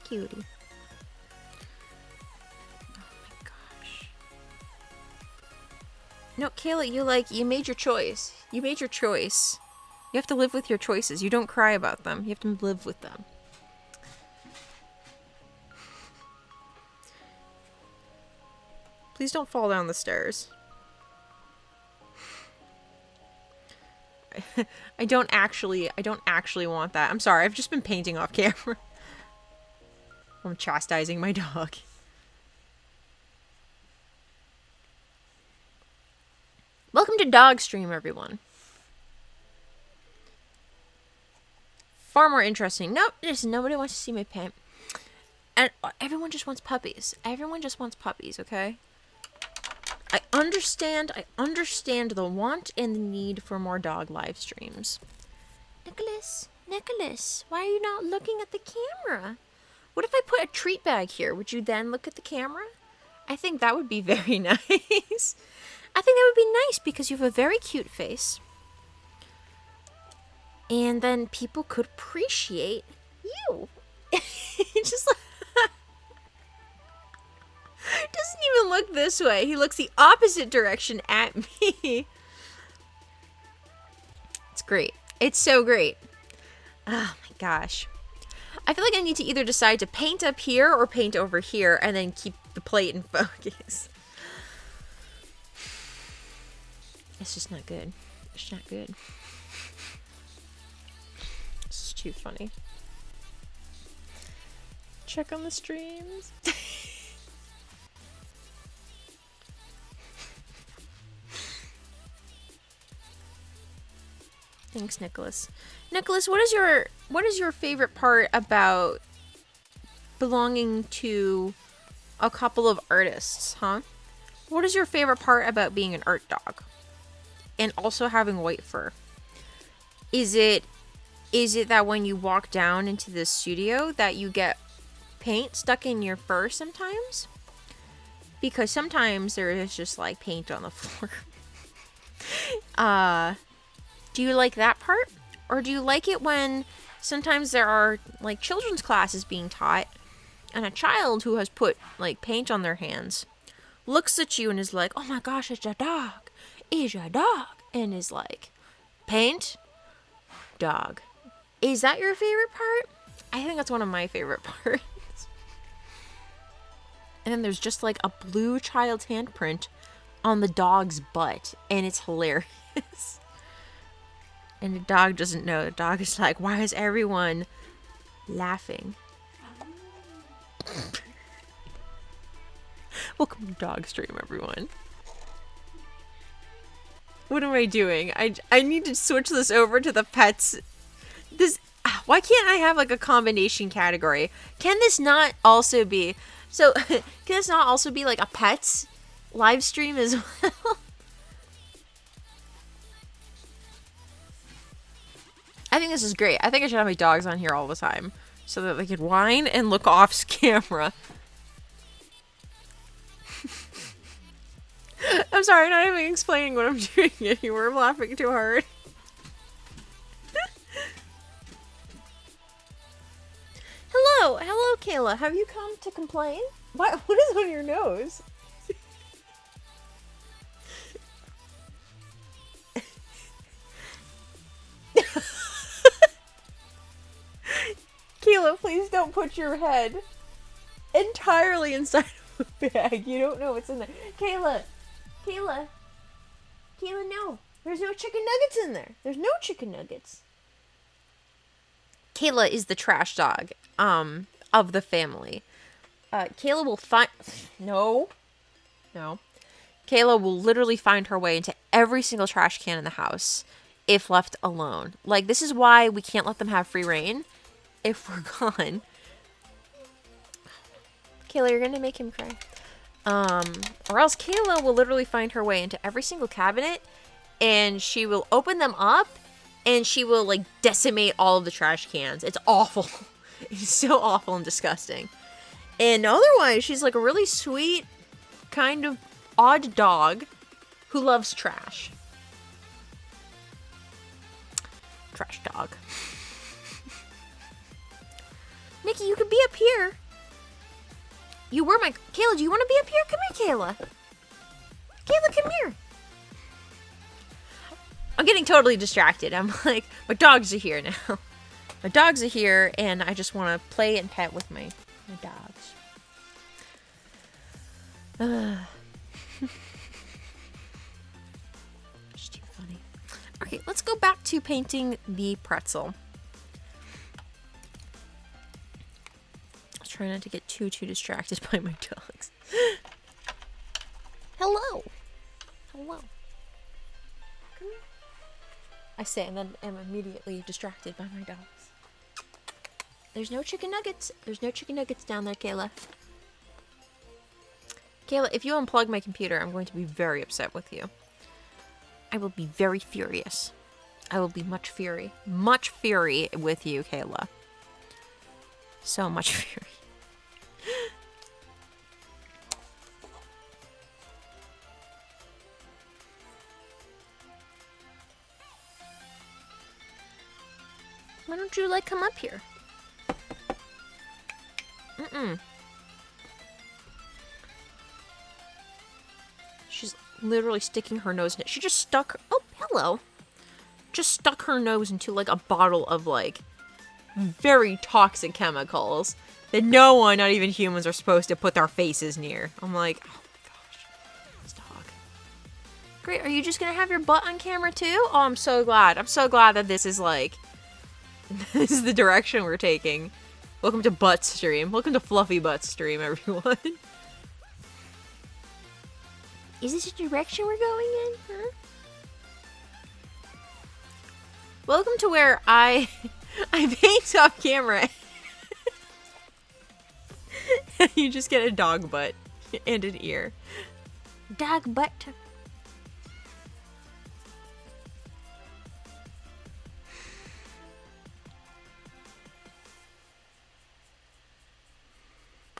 cutie. Oh my gosh. No, Kayla, you made your choice. You made your choice. You have to live with your choices. You don't cry about them. You have to live with them. Please don't fall down the stairs. I don't actually want that. I'm sorry, I've just been painting off camera. I'm chastising my dog. Welcome to ArtStream, everyone. Far more interesting. Nope, nobody wants to see my paint. And everyone just wants puppies. Everyone just wants puppies, okay? I understand the want and the need for more dog live streams. Nicholas, why are you not looking at the camera? What if I put a treat bag here? Would you then look at the camera? I think that would be very nice. I think that would be nice because you have a very cute face. And then people could appreciate you. Just like... doesn't even look this way. He looks the opposite direction at me. It's great. It's so great. Oh my gosh. I feel like I need to either decide to paint up here or paint over here and then keep the plate in focus. It's just not good. It's not good. It's too funny. Check on the streams. Thanks, Nicholas. Nicholas, what is your favorite part about belonging to a couple of artists, huh? What is your favorite part about being an art dog? And also having white fur? Is it that when you walk down into the studio that you get paint stuck in your fur sometimes? Because sometimes there is just like paint on the floor. Do you like that part? Or do you like it when sometimes there are like children's classes being taught and a child who has put like paint on their hands looks at you and is like, oh my gosh, it's a dog. It's a dog. And is like, paint? Dog. Is that your favorite part? I think that's one of my favorite parts. And then there's just like a blue child's handprint on the dog's butt. And it's hilarious. And the dog doesn't know. The dog is like, why is everyone laughing? Welcome to ArtStream, everyone. What am I doing? I need to switch this over to the pets. Why can't I have like a combination category? Can this not also be... So, can this not also be like a pets live stream as well? I think this is great. I think I should have my dogs on here all the time so that they could whine and look off camera. I'm sorry, I'm not even explaining what I'm doing if you were laughing too hard. Hello, Kayla. Have you come to complain? What is on your nose? Kayla, please don't put your head entirely inside of a bag. You don't know what's in there. Kayla, no. There's no chicken nuggets in there. There's no chicken nuggets. Kayla is the trash dog, of the family. Kayla will find... No. Kayla will literally find her way into every single trash can in the house if left alone. Like, this is why we can't let them have free reign if we're gone. Kayla, you're gonna make him cry. Or else Kayla will literally find her way into every single cabinet and she will open them up and she will like decimate all of the trash cans. It's awful. It's so awful and disgusting. And otherwise, she's like a really sweet, kind of odd dog who loves trash. Trash dog. Nikki, you could be up here. You were my... Kayla, do you want to be up here? Come here, Kayla. Kayla, come here. I'm getting totally distracted. I'm like, my dogs are here now. My dogs are here, and I just want to play and pet with my dogs. It's too funny. Okay, let's go back to painting the pretzel. I'll try not to get too distracted by my dogs. Hello. Hello. Come here. I say, and then am immediately distracted by my dogs. There's no chicken nuggets. There's no chicken nuggets down there, Kayla. Kayla, if you unplug my computer, I'm going to be very upset with you. I will be very furious. I will be much fury with you, Kayla. So much fury. Why don't you, like, come up here? She's literally sticking her nose in it. She just stuck... Oh, hello. Just stuck her nose into, like, a bottle of, like, very toxic chemicals that no one, not even humans, are supposed to put their faces near. I'm like, oh my gosh. This dog. Great, are you just gonna have your butt on camera, too? Oh, I'm so glad. I'm so glad that this is, like... this is the direction we're taking. Welcome to Butt Stream. Welcome to Fluffy Butt Stream, everyone. Is this the direction we're going in? Huh? Welcome to where I paint off camera. You just get a dog butt and an ear. Dog butt.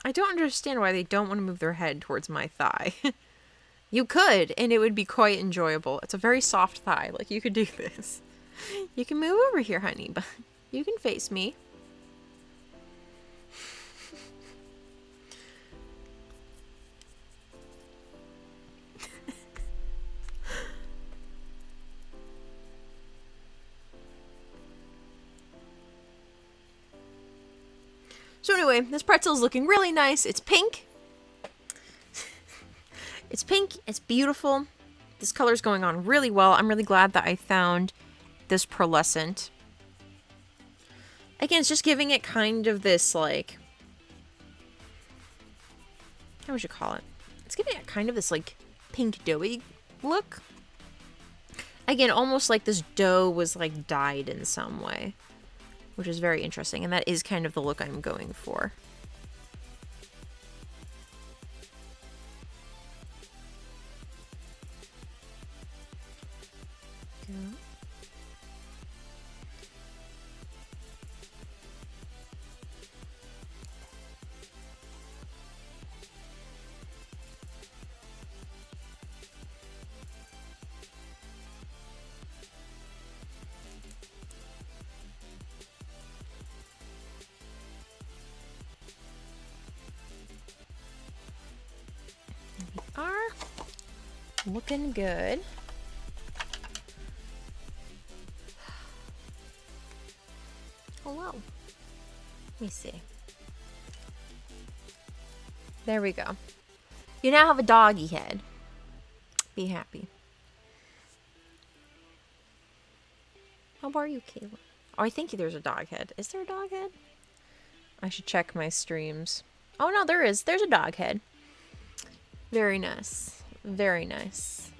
I don't understand why they don't want to move their head towards my thigh. You could, and it would be quite enjoyable. It's a very soft thigh. Like, you could do this. You can move over here, honey, but you can face me. So anyway, this pretzel is looking really nice. It's pink. It's pink. It's beautiful. This color's going on really well. I'm really glad that I found this pearlescent. Again, it's just giving it kind of this, like... how would you call it? It's giving it kind of this, like, pink doughy look. Again, almost like this dough was, like, dyed in some way. Which is very interesting, and that is kind of the look I'm going for. Are looking good. Hello. Let me see. There we go. You now have a doggy head. Be happy. How are you, Kayla? Oh, I think there's a dog head. Is there a dog head? I should check my streams. Oh, no, there is. There's a dog head. Very nice. Very nice.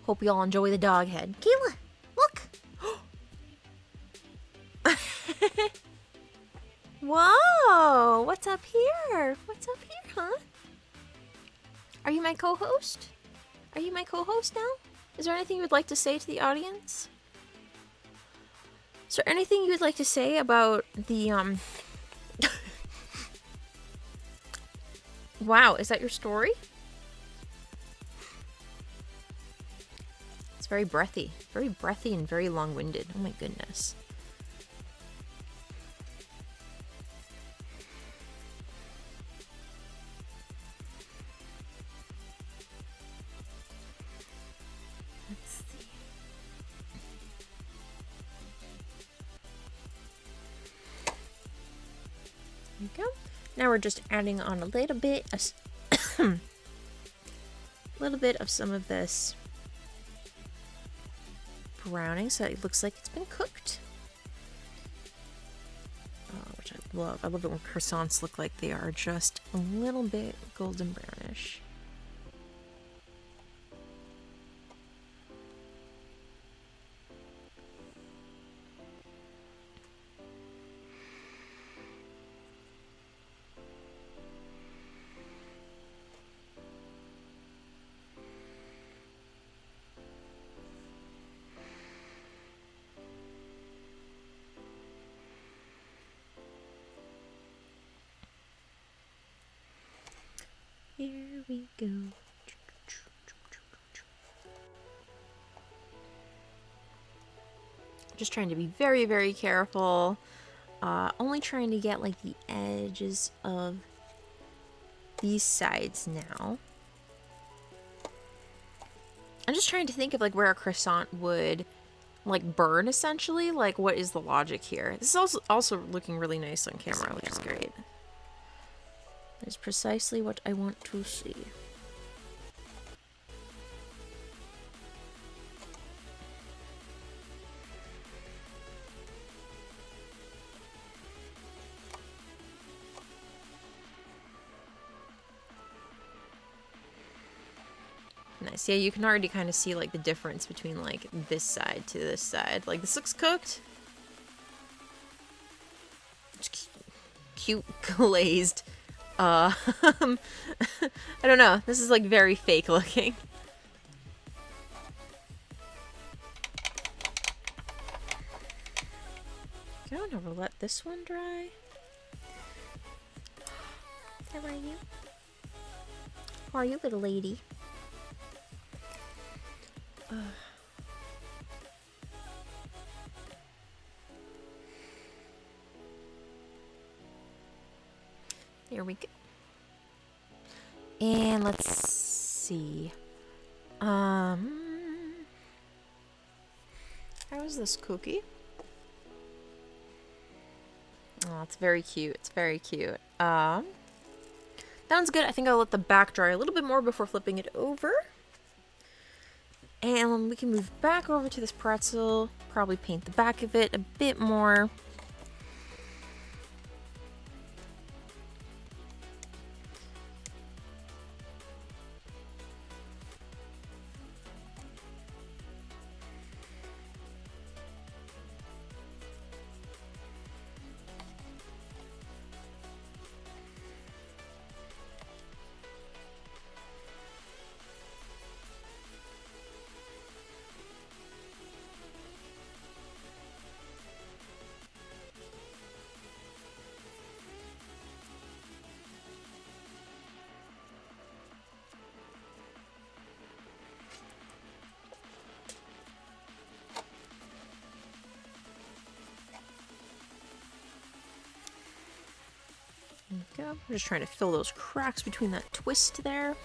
Hope you all enjoy the dog head. Kayla, look! Whoa! What's up here? What's up here, huh? Are you my co-host? Are you my co-host now? Is there anything you would like to say to the audience? Is there anything you would like to say about the, Wow, is that your story? It's very breathy and very long-winded. Oh my goodness. go. Now we're just adding on a little bit of some of this browning so it looks like it's been cooked. Which I love. I love it when croissants look like they are just a little bit golden brownish. Here we go. Just trying to be very, very careful. Only trying to get like the edges of these sides now. I'm just trying to think of like where a croissant would like burn essentially. Like what is the logic here? This is also looking really nice on camera, which is great. Is precisely what I want to see. Nice. Yeah, you can already kind of see like the difference between like this side to this side. Like this looks cooked. It's cute glazed. I don't know. This is like very fake looking. I don't ever let this one dry. How are you? How are you, little lady? There we go. And let's see. How is this cookie? Oh, it's very cute. It's very cute. That one's good. I think I'll let the back dry a little bit more before flipping it over. And we can move back over to this pretzel. Probably paint the back of it a bit more. Go. I'm just trying to fill those cracks between that twist there.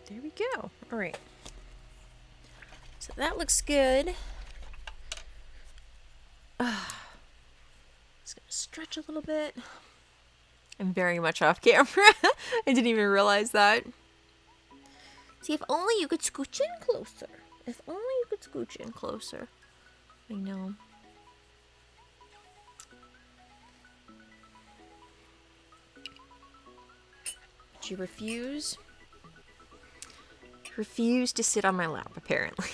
There we go. All right. So that looks good. Just gonna stretch a little bit. I'm very much off camera. I didn't even realize that. See, if only you could scooch in closer. If only you could scooch in closer. I know. But you refuse? Refuse to sit on my lap, apparently.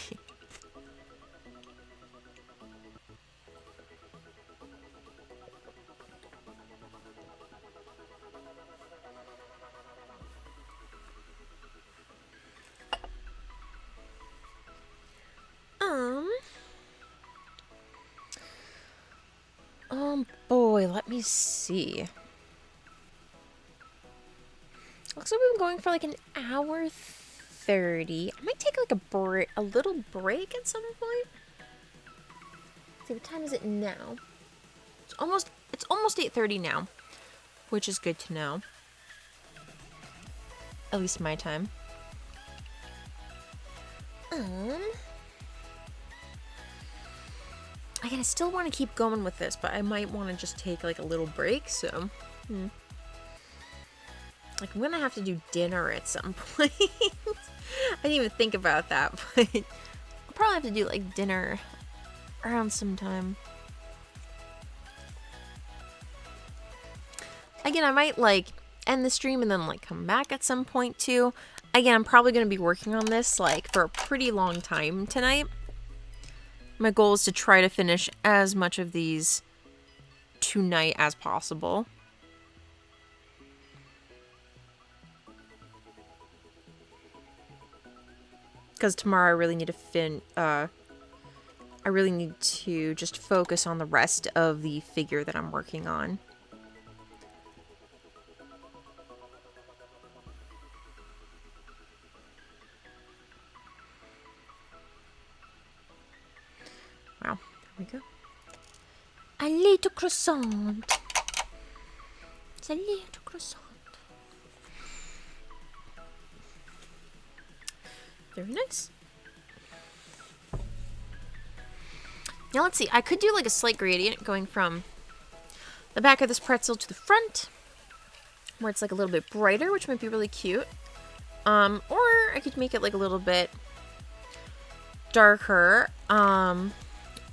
boy, let me see. Looks like we've been going for like an hour 30. I might take like a little break at some point. Let's see, what time is it now? It's almost 8:30 now, which is good to know. At least my time. Again, I still want to keep going with this, but I might want to just take like a little break, so like I'm gonna have to do dinner at some point. I didn't even think about that, but I'll probably have to do like dinner around some time. Again, I might like end the stream and then like come back at some point too. Again, I'm probably gonna be working on this like for a pretty long time tonight. My goal is to try to finish as much of these tonight as possible. Because tomorrow I really need to I really need to just focus on the rest of the figure that I'm working on. Wow, there we go. A little croissant. It's a little croissant. Very nice. Now let's see. I could do like a slight gradient going from the back of this pretzel to the front, where it's like a little bit brighter, which might be really cute. Or I could make it like a little bit darker.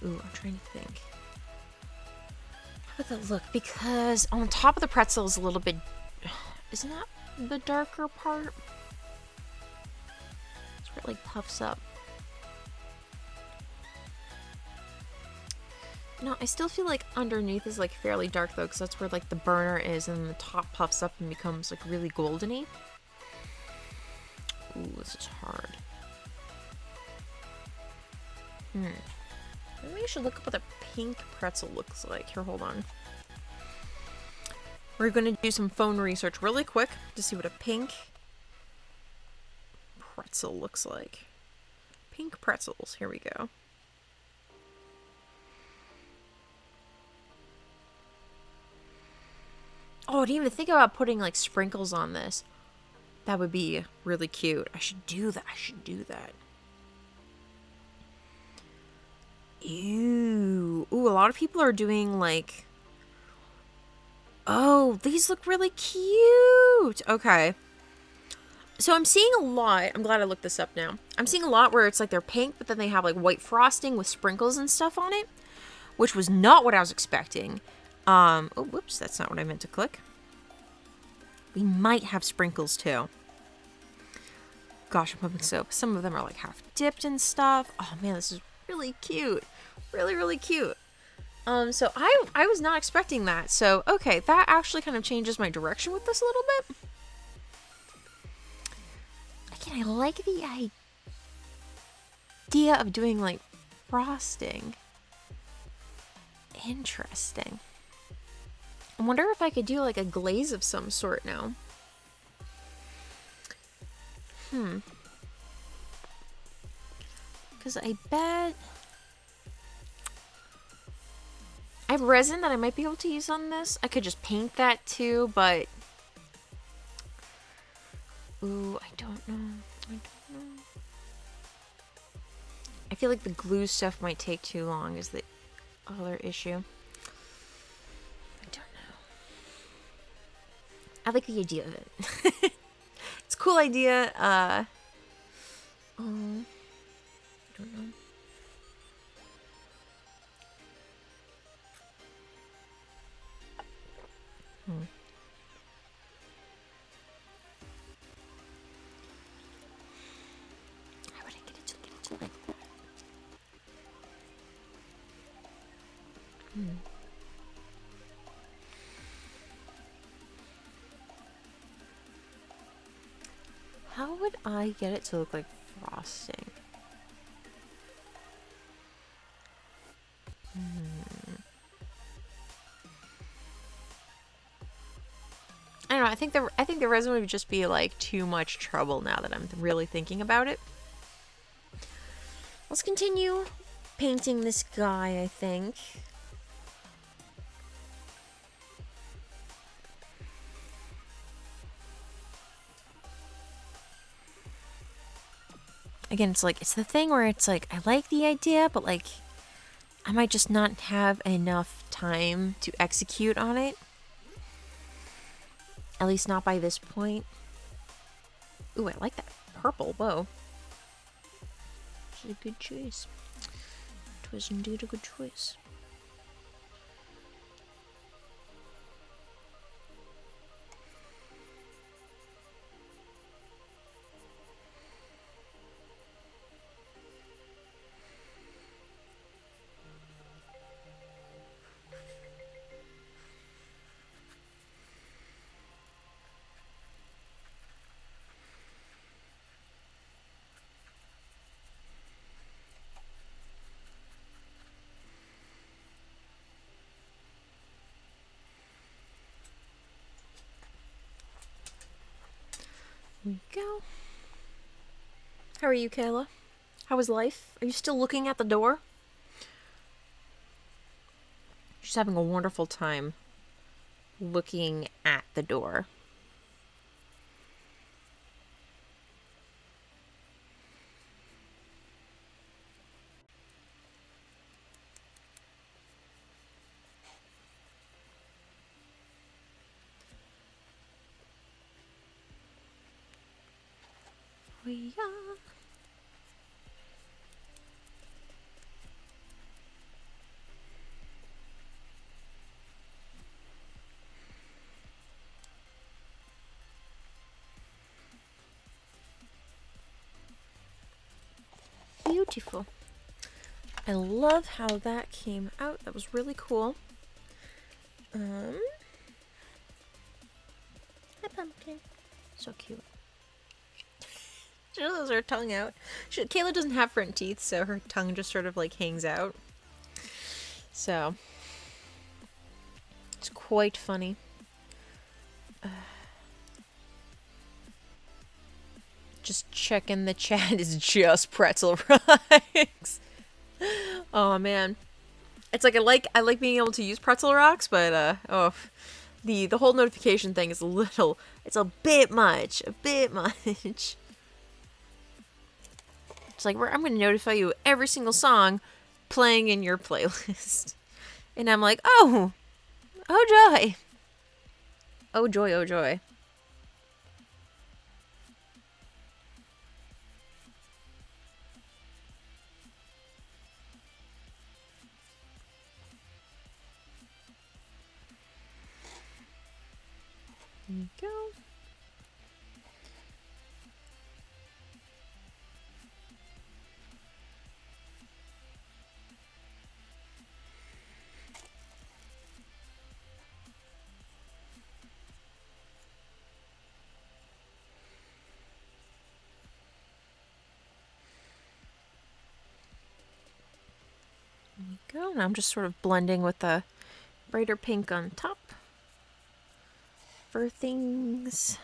Ooh, I'm trying to think. How about that look? Because on the top of the pretzel is a little bit... Isn't that the darker part? It's where it like puffs up. No, I still feel like underneath is like fairly dark though, because that's where like the burner is, and the top puffs up and becomes like really goldeny. Ooh, this is hard. Maybe I should look up what a pink pretzel looks like. Here, hold on. We're going to do some phone research really quick to see what a pink pretzel looks like. Pink pretzels. Here we go. Oh, I didn't even think about putting like sprinkles on this. That would be really cute. I should do that. I should do that. Ew. Ooh, a lot of people are doing like... Oh, these look really cute. Okay. So I'm seeing a lot. I'm glad I looked this up now. I'm seeing a lot where it's like they're pink, but then they have like white frosting with sprinkles and stuff on it, which was not what I was expecting. Oh, whoops. That's not what I meant to click. We might have sprinkles too. Gosh, I'm hoping so. Some of them are like half dipped and stuff. Oh man, this is really cute. Really, really cute. So I was not expecting that. So, okay, that actually kind of changes my direction with this a little bit. Again, I like the idea of doing like frosting. Interesting. I wonder if I could do like a glaze of some sort now. Because I bet I have resin that I might be able to use on this. I could just paint that too, but ooh, I don't know. I feel like the glue stuff might take too long is the other issue. I don't know. I like the idea of it. It's a cool idea. I don't know. How would I get it to like that? How would I get it to look like frosting? know. I think the resin would just be like too much trouble now that I'm really thinking about it. Let's continue painting this guy, I think. Again, it's the thing where it's like, I like the idea, but like, I might just not have enough time to execute on it. At least not by this point. Ooh, I like that purple. Whoa. It's a good choice. It was indeed a good choice. There we go. How are you, Kayla? How is life? Are you still looking at the door? She's having a wonderful time looking at the door. We are. Beautiful. I love how that came out. That was really cool. Hi, pumpkin. So cute. She just has her tongue out. Kayla doesn't have front teeth, so her tongue just sort of like hangs out. So it's quite funny. Just checking the chat is just pretzel rocks. Oh man, it's like I like being able to use pretzel rocks, but the whole notification thing is it's a bit much, It's like I'm going to notify you every single song playing in your playlist, and I'm like, oh joy, oh joy, oh joy. There you go. There you go. And I'm just sort of blending with the brighter pink on top for things.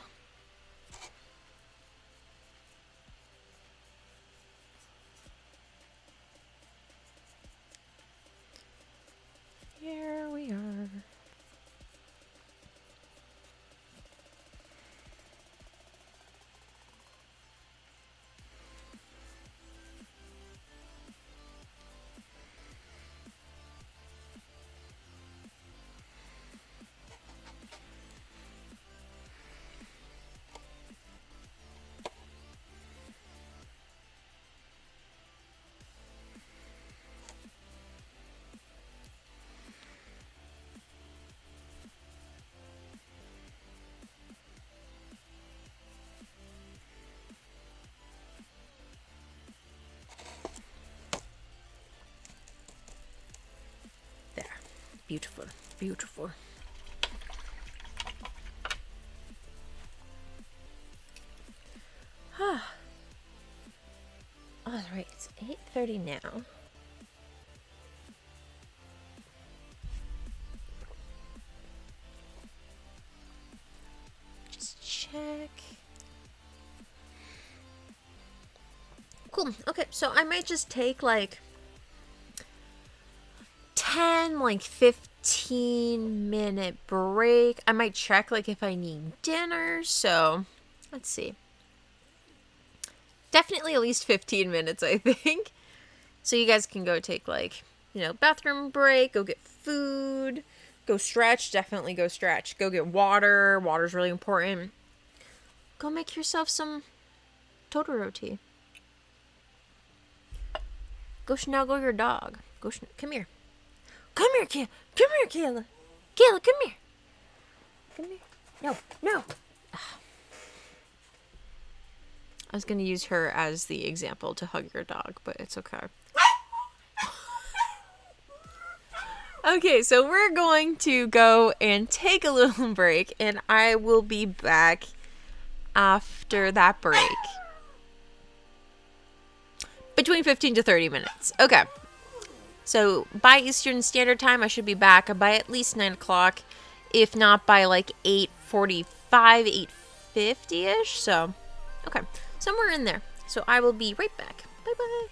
Here we are. There. Beautiful. Beautiful. Alright, it's 8:30 now. cool. Okay, so I might just take like 10, like 15-minute break. I might check like if I need dinner. So let's see. Definitely at least 15 minutes, I think. So you guys can go take like, bathroom break, go get food, go stretch, definitely go stretch. Go get water. Water's really important. Go make yourself some Totoro tea. Go snuggle your dog. Come here. Come here, Kayla. Come here, Kayla. Kayla, come here. Come here. No, no. I was going to use her as the example to hug your dog, but it's okay. Okay, so we're going to go and take a little break, and I will be back after that break. Between 15 to 30 minutes. Okay. So by Eastern Standard Time, I should be back by at least 9 o'clock. If not, by like 8:45, 8:50-ish. So, okay. Somewhere in there. So I will be right back. Bye-bye.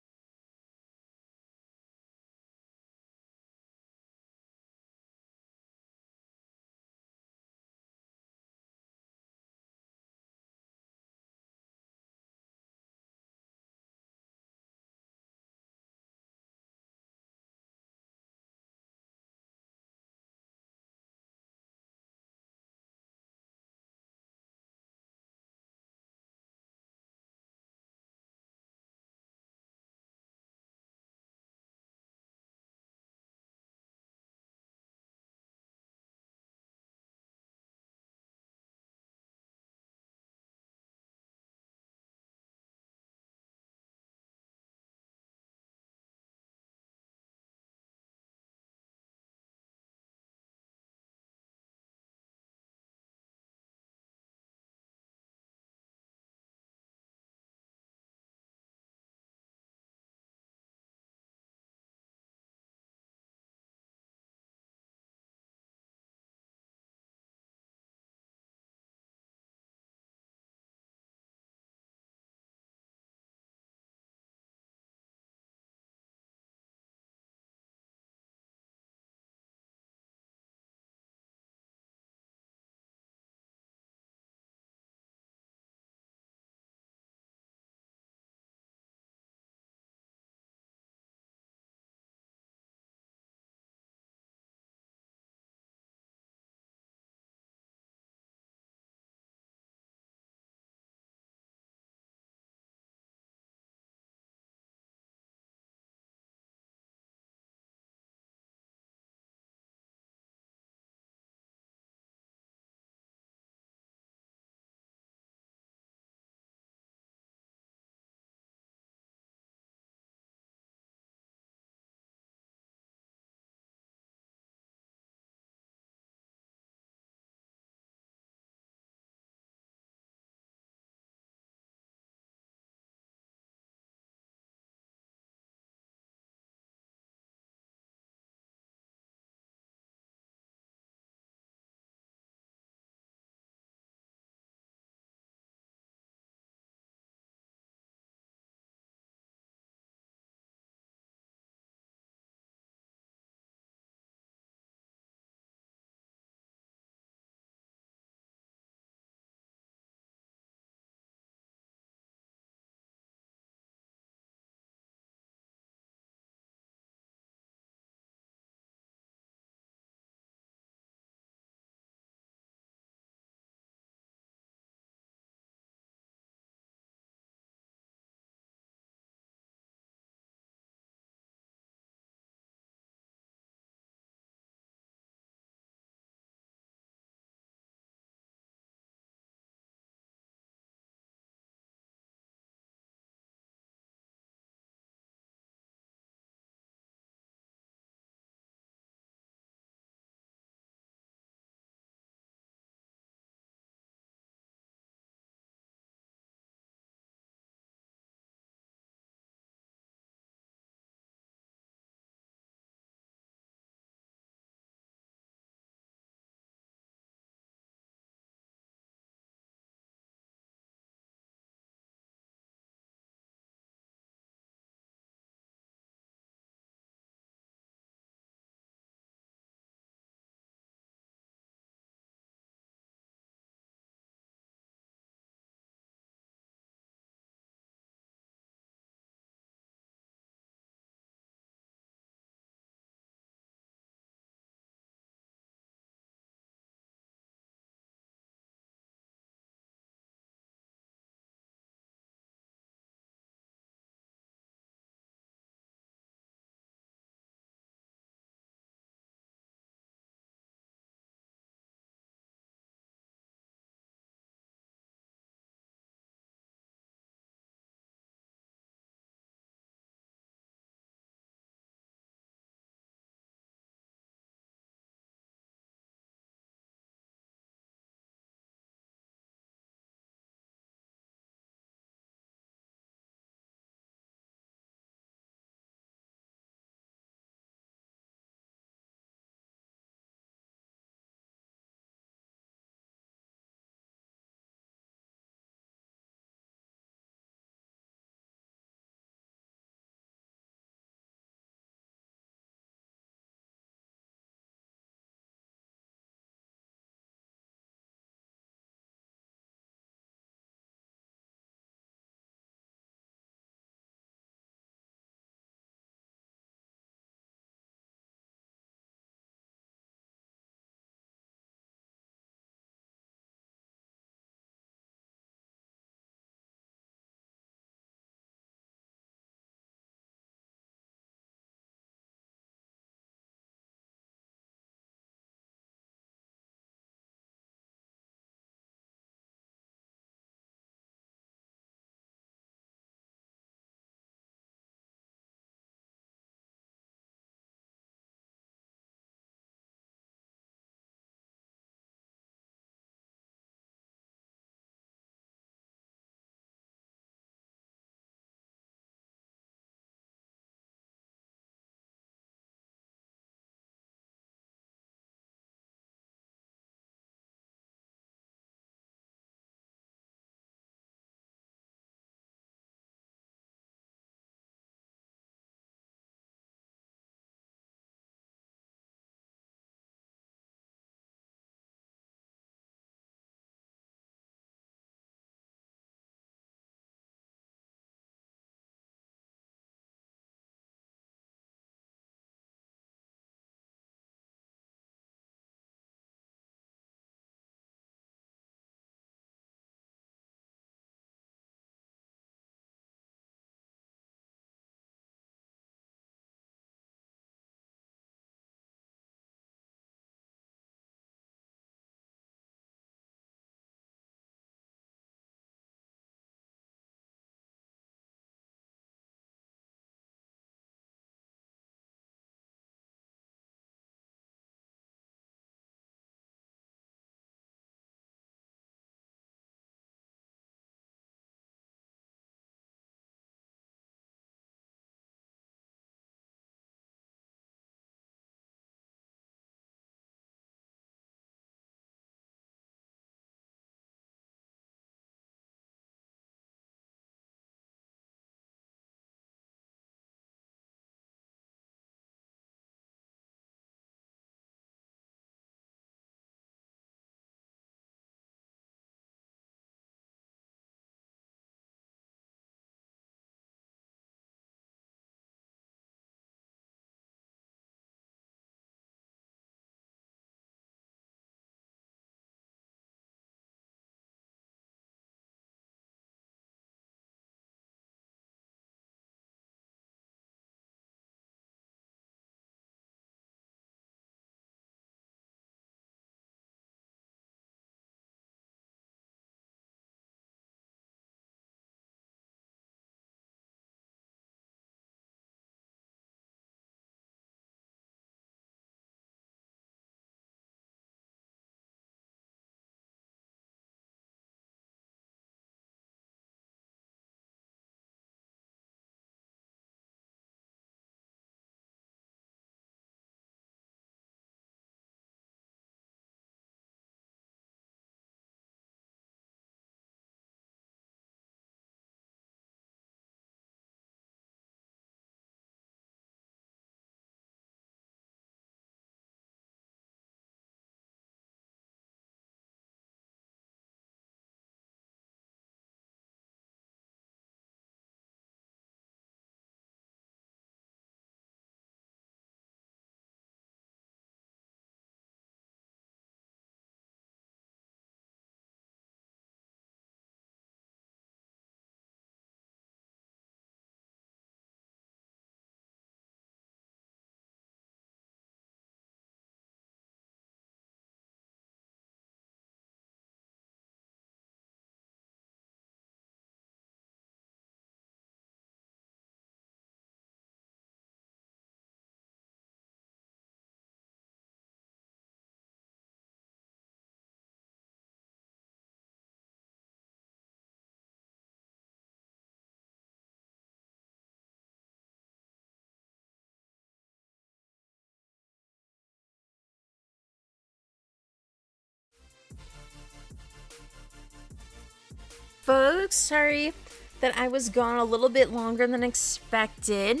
folks. Sorry that I was gone a little bit longer than expected.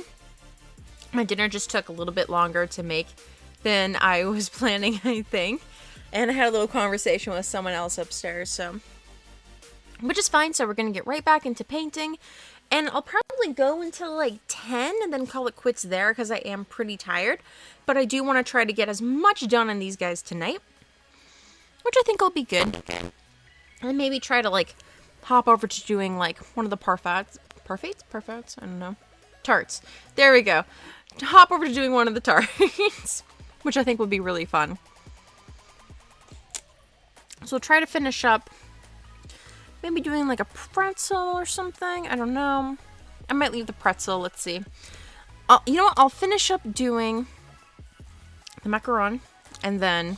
My dinner just took a little bit longer to make than I was planning, I think. And I had a little conversation with someone else upstairs, so... which is fine, so we're going to get right back into painting. And I'll probably go until like 10 and then call it quits there because I am pretty tired. But I do want to try to get as much done on these guys tonight, which I think will be good. And maybe try to like hop over to doing like one of the parfaits? I don't know. Tarts. There we go. To hop over to doing one of the tarts, which I think would be really fun. So we'll try to finish up maybe doing like a pretzel or something. I don't know. I might leave the pretzel. Let's see. You know what? I'll finish up doing the macaron, and then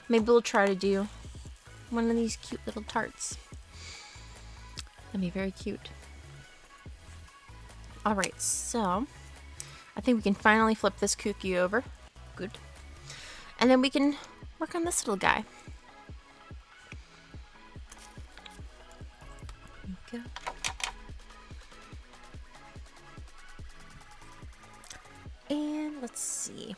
maybe we'll try to do one of these cute little tarts. That'd be very cute. Alright, so I think we can finally flip this cookie over. Good. And then we can work on this little guy. There we go. And let's see.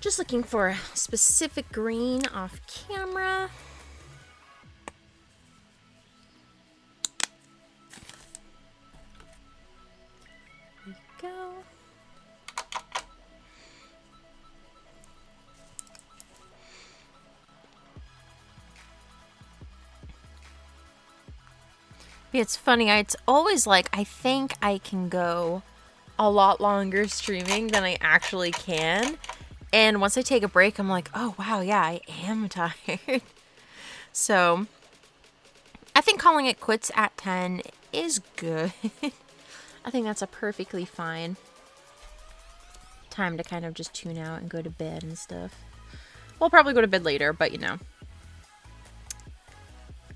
Just looking for a specific green off camera. There we go. It's funny, it's always like, I think I can go a lot longer streaming than I actually can. And once I take a break, I'm like, oh wow, yeah, I am tired. So, I think calling it quits at 10 is good. I think that's a perfectly fine time to kind of just tune out and go to bed and stuff. We'll probably go to bed later, but you know.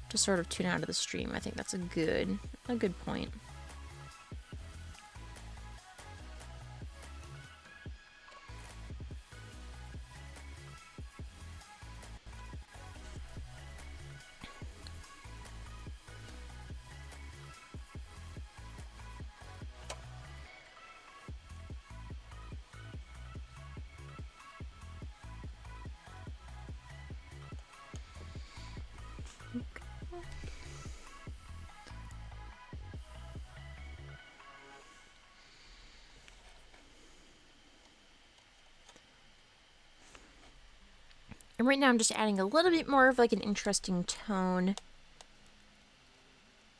To sort of tune out of the stream, I think that's a good point. And right now I'm just adding a little bit more of like an interesting tone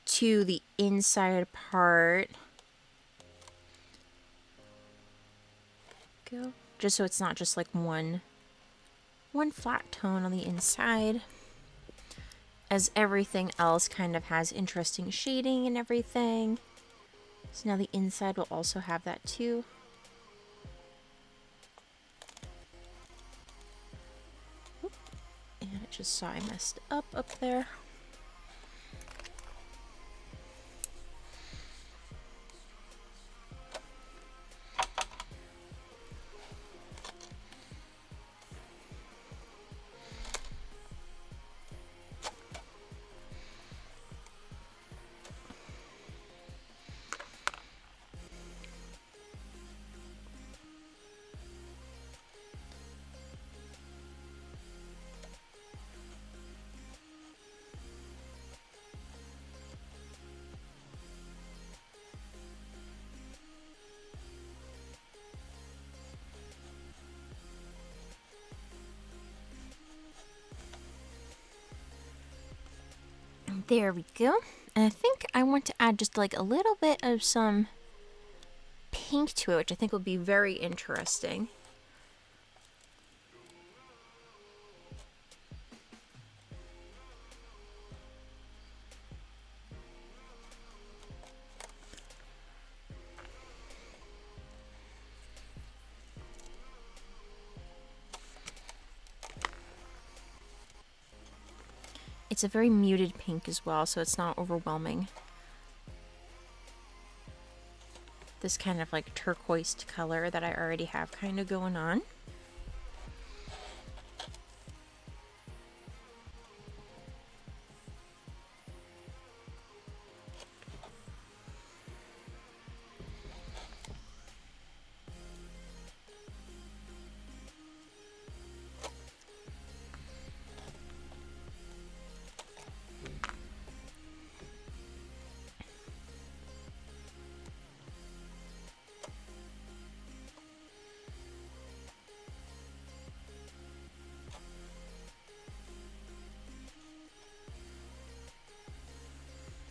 to the inside part. Go. Just so it's not just like one flat tone on the inside. As everything else kind of has interesting shading and everything. So now the inside will also have that too. And I just saw I messed up there. There we go. And I think I want to add just like a little bit of some pink to it, which I think will be very interesting. It's a very muted pink as well, so it's not overwhelming. this kind of like turquoise color that I already have kind of going on.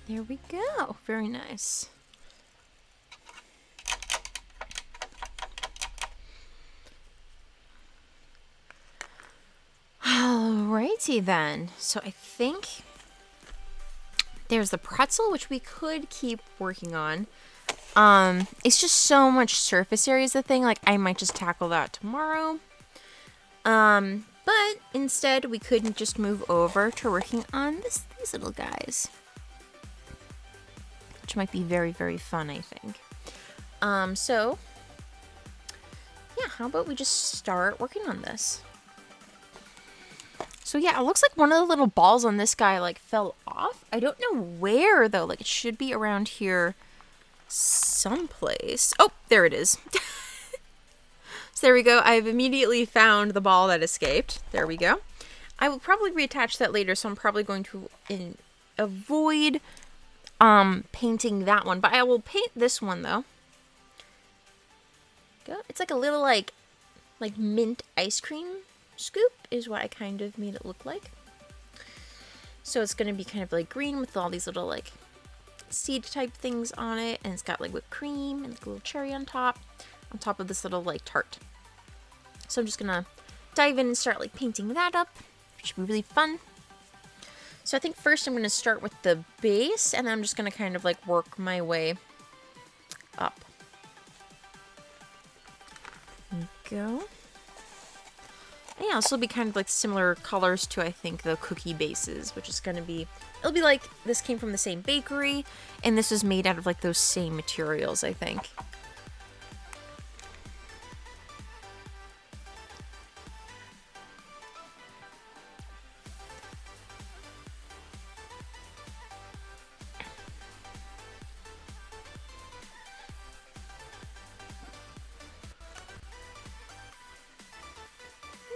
There we go. Very nice. Alrighty then. So I think there's the pretzel, which we could keep working on. It's just so much surface area is the thing. Like, I might just tackle that tomorrow. But instead we could just move over to working on these little guys, which might be very, very fun, I think. So yeah, how about we just start working on this? So yeah, it looks like one of the little balls on this guy like fell off. I don't know where though. Like, it should be around here someplace. Oh, there it is. So there we go. I've immediately found the ball that escaped. There we go. I will probably reattach that later, so I'm probably going to avoid painting that one, but I will paint this one though. Go. It's like a little like mint ice cream scoop is what I kind of made it look like. So it's going to be kind of like green with all these little like seed type things on it, and it's got like whipped cream and like a little cherry on top of this little like tart. So I'm just gonna dive in and start like painting that up, which should be really fun. So I think first I'm gonna start with the base, and then I'm just gonna kind of like work my way up. There we go. And yeah, this will be kind of like similar colors to, I think, the cookie bases, which is gonna be, it'll be like this came from the same bakery, and this was made out of like those same materials, I think.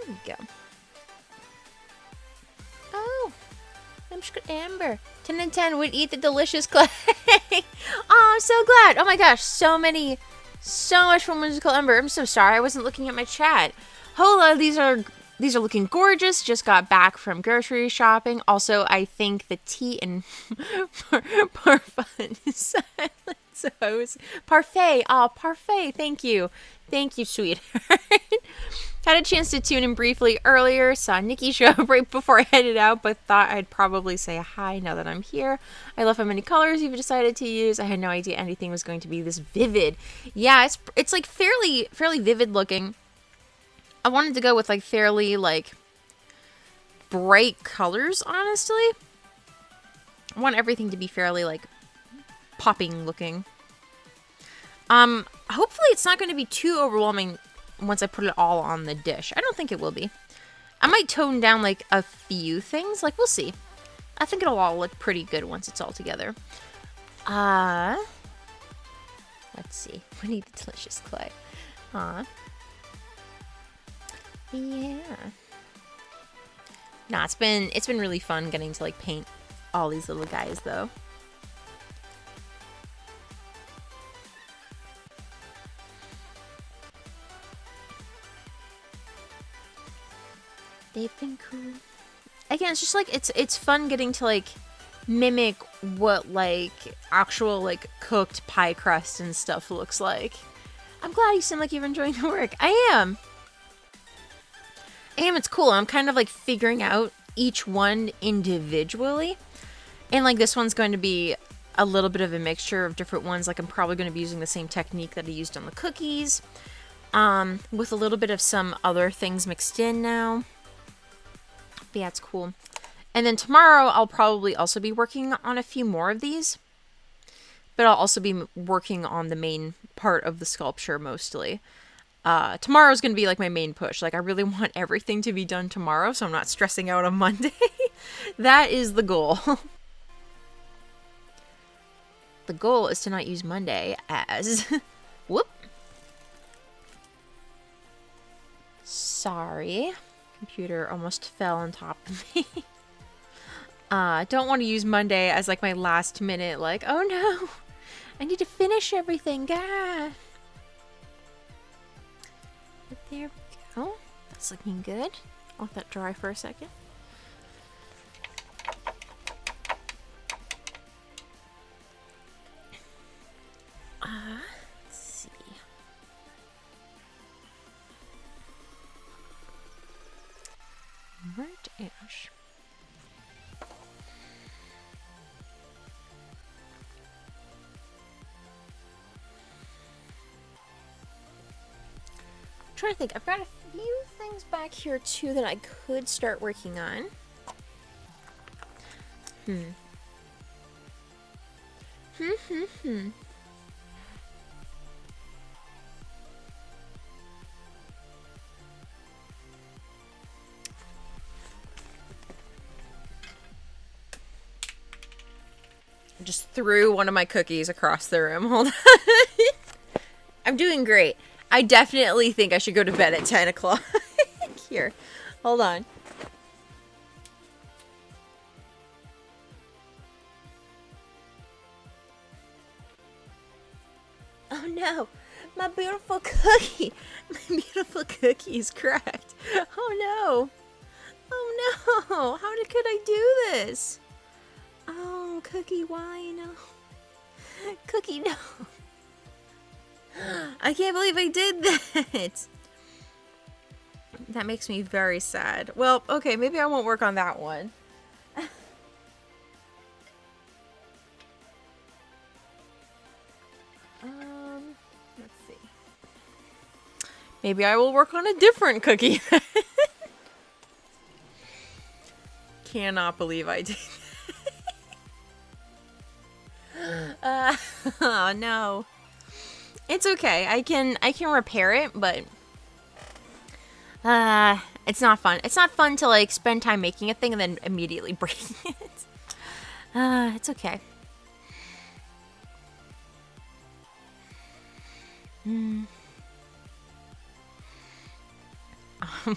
There we go. Oh, I'm just gonna Amber. 10 and 10 would eat the delicious clay. Oh, I'm so glad. Oh my gosh, so much from Whimsical Ember. I'm so sorry, I wasn't looking at my chat. Hola, these are looking gorgeous. Just got back from grocery shopping. Also, I think the tea and parfum is silent. So I was parfait. Oh, parfait. Thank you, sweetheart. Had a chance to tune in briefly earlier, saw Nikki show up right before I headed out, but thought I'd probably say hi now that I'm here. I love how many colors you've decided to use. I had no idea anything was going to be this vivid. Yeah, it's like fairly vivid looking. I wanted to go with like fairly like bright colors, honestly. I want everything to be fairly like popping looking. Hopefully it's not going to be too overwhelming once I put it all on the dish. I don't think it will be. I might tone down like a few things. Like, we'll see. I think it'll all look pretty good once it's all together. Let's see. We need the delicious clay. Yeah. Nah, it's been really fun getting to like paint all these little guys though. They've been cool. Again, it's just like it's fun getting to like mimic what like actual like cooked pie crust and stuff looks like. I'm glad you seem like you're enjoying the work. I am. It's cool. I'm kind of like figuring out each one individually. And like this one's going to be a little bit of a mixture of different ones. Like I'm probably going to be using the same technique that I used on the cookies. With a little bit of some other things mixed in now. But yeah, it's cool. And then tomorrow I'll probably also be working on a few more of these. But I'll also be working on the main part of the sculpture mostly. Tomorrow's gonna be like my main push. Like I really want everything to be done tomorrow, so I'm not stressing out on Monday. That is the goal. The goal is to not use Monday as whoop. Sorry. Computer almost fell on top of me. Don't want to use Monday as like my last minute, like, oh no, I need to finish everything. Ah. But there we go. That's looking good. I'll let that dry for a second. Let's see. Burnt ash. I'm trying to think. I've got a few things back here too that I could start working on. Just threw one of my cookies across the room. Hold on. I'm doing great. I definitely think I should go to bed at 10 o'clock. Here, hold on. Oh no, my beautiful cookie. My beautiful cookie is cracked. Oh no. Oh no, could I do this? Oh, Cookie, why no? Cookie, no. I can't believe I did that. That makes me very sad. Well, okay, maybe I won't work on that one. Let's see. Maybe I will work on a different cookie. Cannot believe I did that. Oh no. It's okay. I can repair it, but it's not fun. It's not fun to like spend time making a thing and then immediately breaking it. It's okay.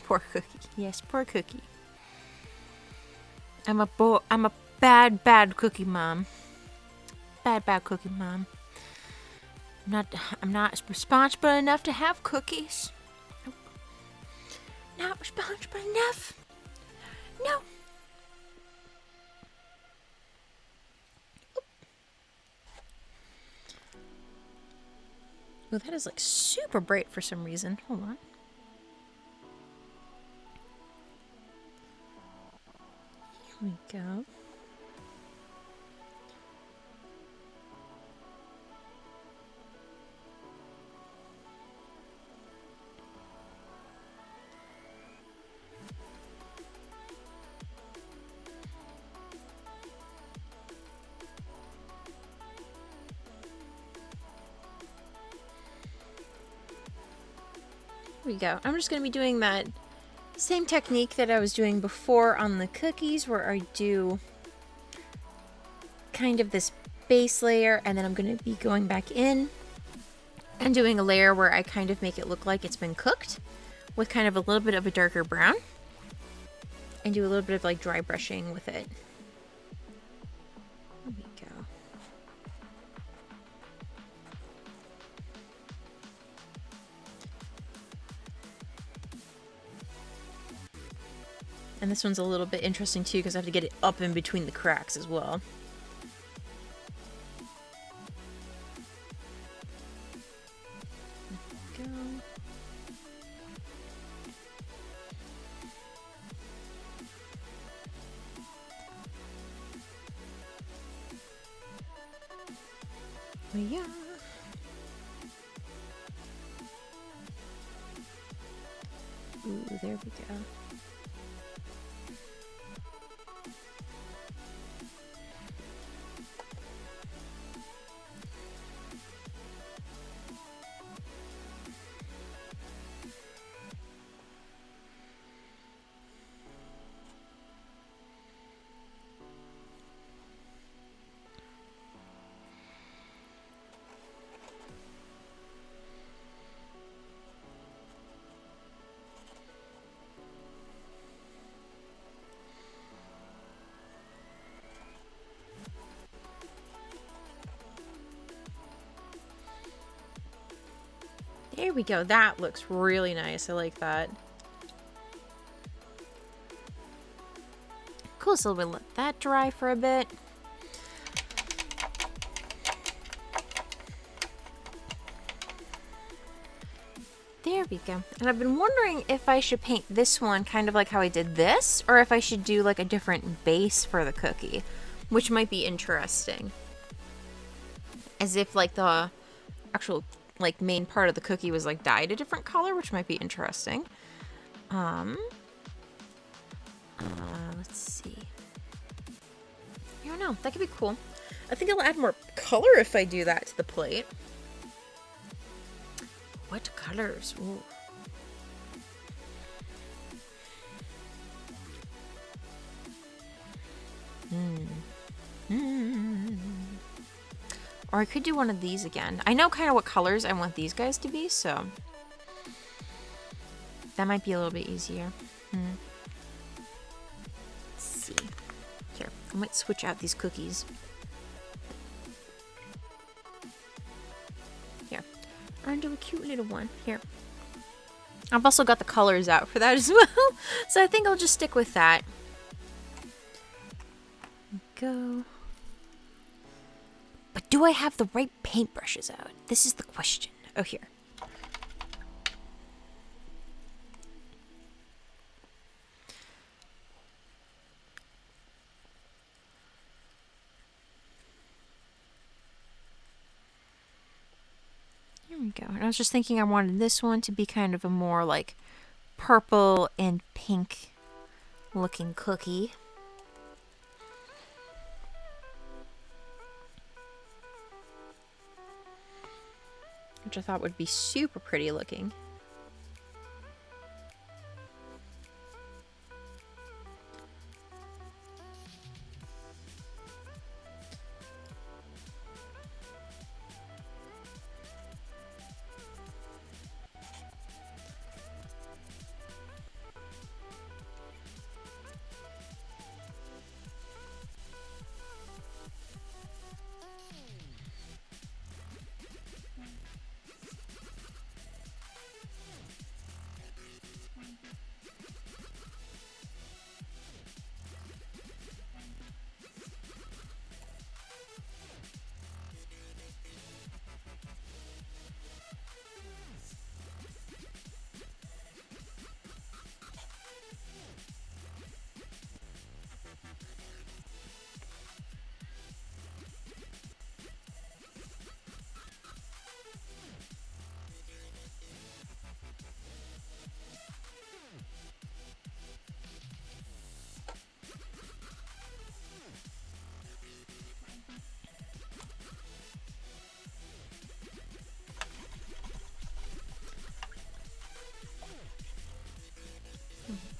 Poor Cookie. Yes, poor Cookie. I'm a bad cookie mom. Bad cookie mom. I'm not responsible enough to have cookies. Nope. Not responsible enough. No. Oh, that is like super bright for some reason. Hold on. Here we go. Here we go. I'm just going to be doing that same technique that I was doing before on the cookies, where I do kind of this base layer, and then I'm going to be going back in and doing a layer where I kind of make it look like it's been cooked with kind of a little bit of a darker brown, and do a little bit of like dry brushing with it. There we go. And this one's a little bit interesting too, because I have to get it up in between the cracks as well. There we go. Oh, yeah. Ooh, there we go. Here we go. That looks really nice. I like that. Cool, so we'll let that dry for a bit. There we go. And I've been wondering if I should paint this one kind of like how I did this, or if I should do like a different base for the cookie, which might be interesting. As if like the actual like main part of the cookie was like dyed a different color, which might be interesting. Let's see. I don't know. That could be cool. I think I'll add more color if I do that to the plate. What colors? Ooh. Or I could do one of these again. I know kind of what colors I want these guys to be, so that might be a little bit easier. Let's see. Here, I might switch out these cookies. Here, I'll do a cute little one. Here. I've also got the colors out for that as well, so I think I'll just stick with that. Go. But do I have the right paintbrushes out? This is the question. Oh, here. Here we go. And I was just thinking I wanted this one to be kind of a more like purple and pink looking cookie. Which I thought would be super pretty looking.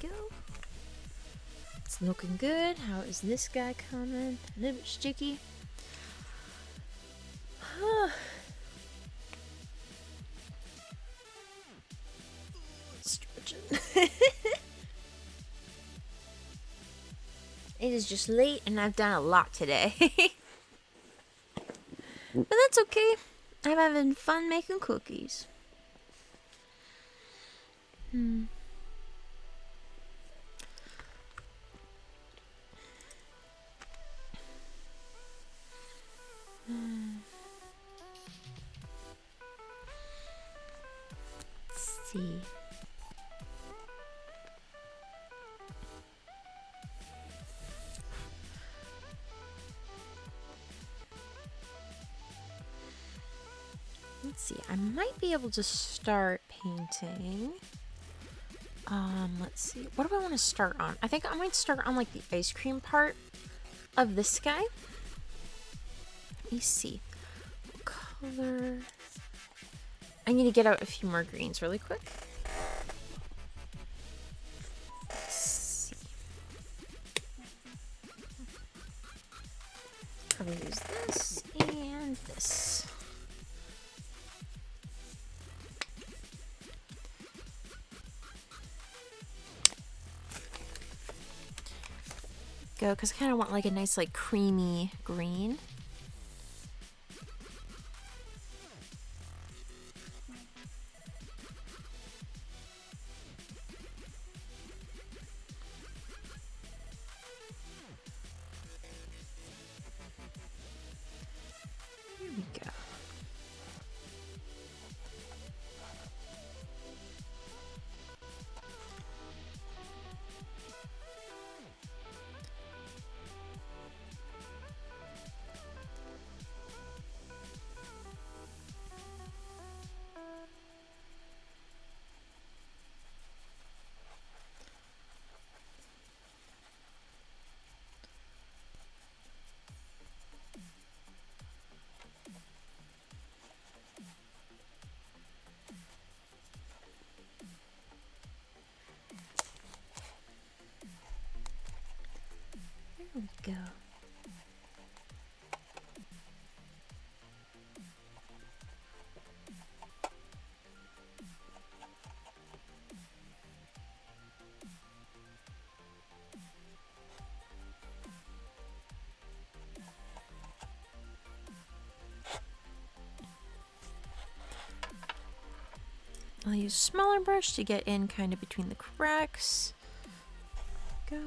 Go. It's looking good. How is this guy coming? A little bit sticky. Stretching. It is just late and I've done a lot today. But that's okay. I'm having fun making cookies. Let's see. Let's see. I might be able to start painting. Let's see. What do I want to start on? I think I might start on like the ice cream part of this guy. Let me see. What color? I need to get out a few more greens really quick. Let's see. Probably use this and this. Go, because I kind of want like a nice like creamy green. go. I'll use a smaller brush to get in kind of between the cracks. Go.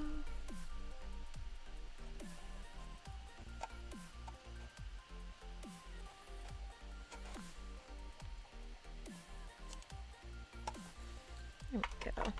There we go.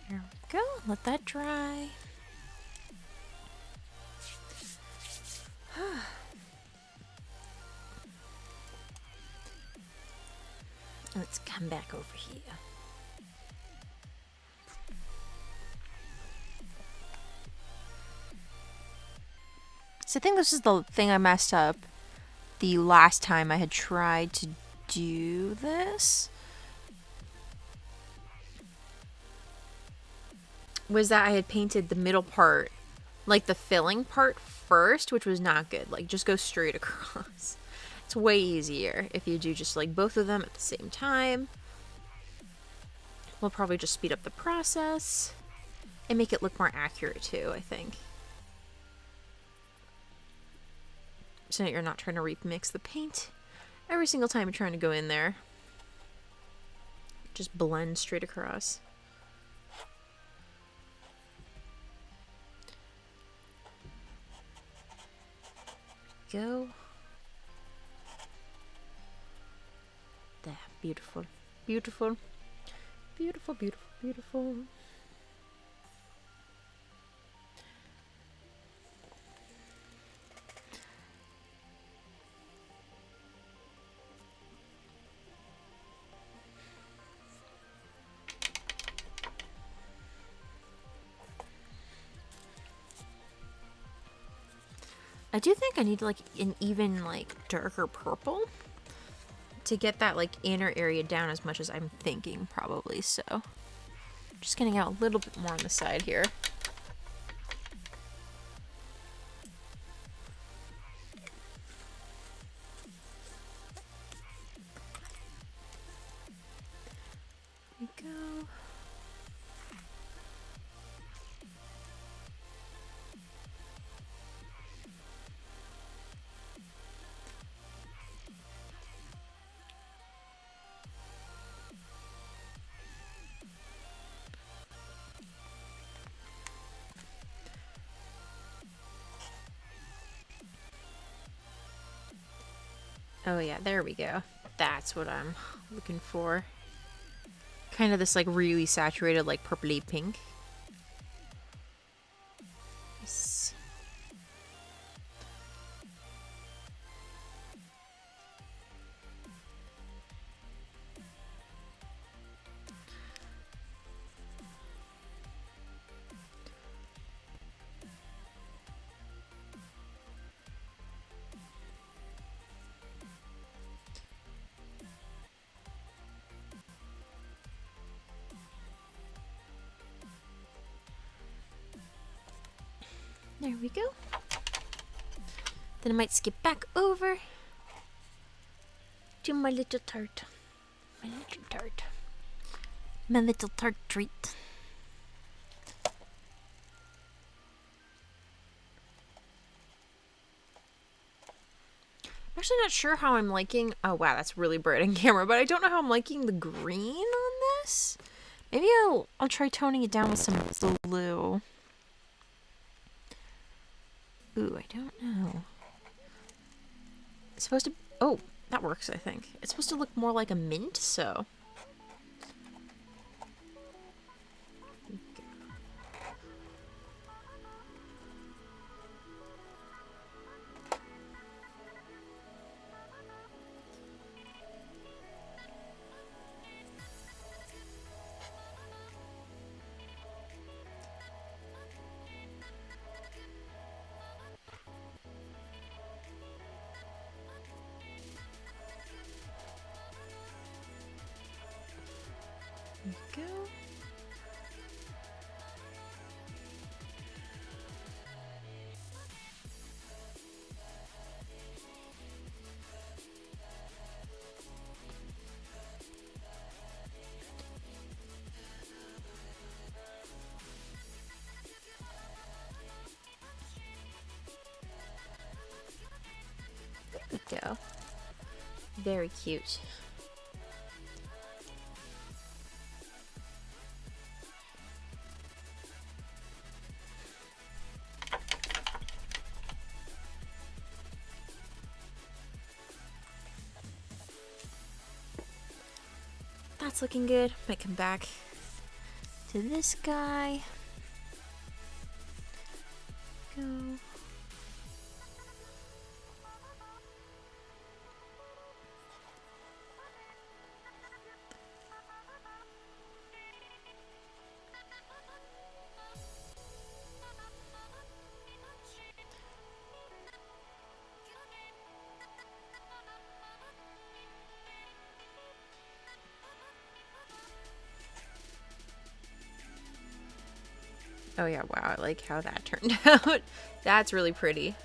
There we go. Let that dry. Let's come back over here. So I think this is the thing I messed up the last time I had tried to do this. Was that I had painted the middle part, like the filling part first, which was not good. Like, just go straight across. It's way easier if you do just like both of them at the same time. We'll probably just speed up the process and make it look more accurate too, I think. So that you're not trying to remix the paint every single time you're trying to go in there. Just blend straight across. Go. There, beautiful, beautiful, beautiful, beautiful, beautiful. I do think I need like an even like darker purple to get that like inner area down as much as I'm thinking probably. So just getting out a little bit more on the side here. There we go. Oh yeah, there we go. That's what I'm looking for. Kind of this like really saturated like purpley pink. Yes. There we go. Then I might skip back over to my little tart. My little tart. My little tart treat. I'm actually not sure how I'm liking... Oh wow, that's really bright on camera, but I don't know how I'm liking the green on this. Maybe I'll try toning it down with some blue. Ooh, I don't know. It's supposed to... Oh, that works, I think. It's supposed to look more like a mint, so... Very cute. That's looking good. Might come back to this guy. Go. Oh yeah, wow, I like how that turned out. That's really pretty.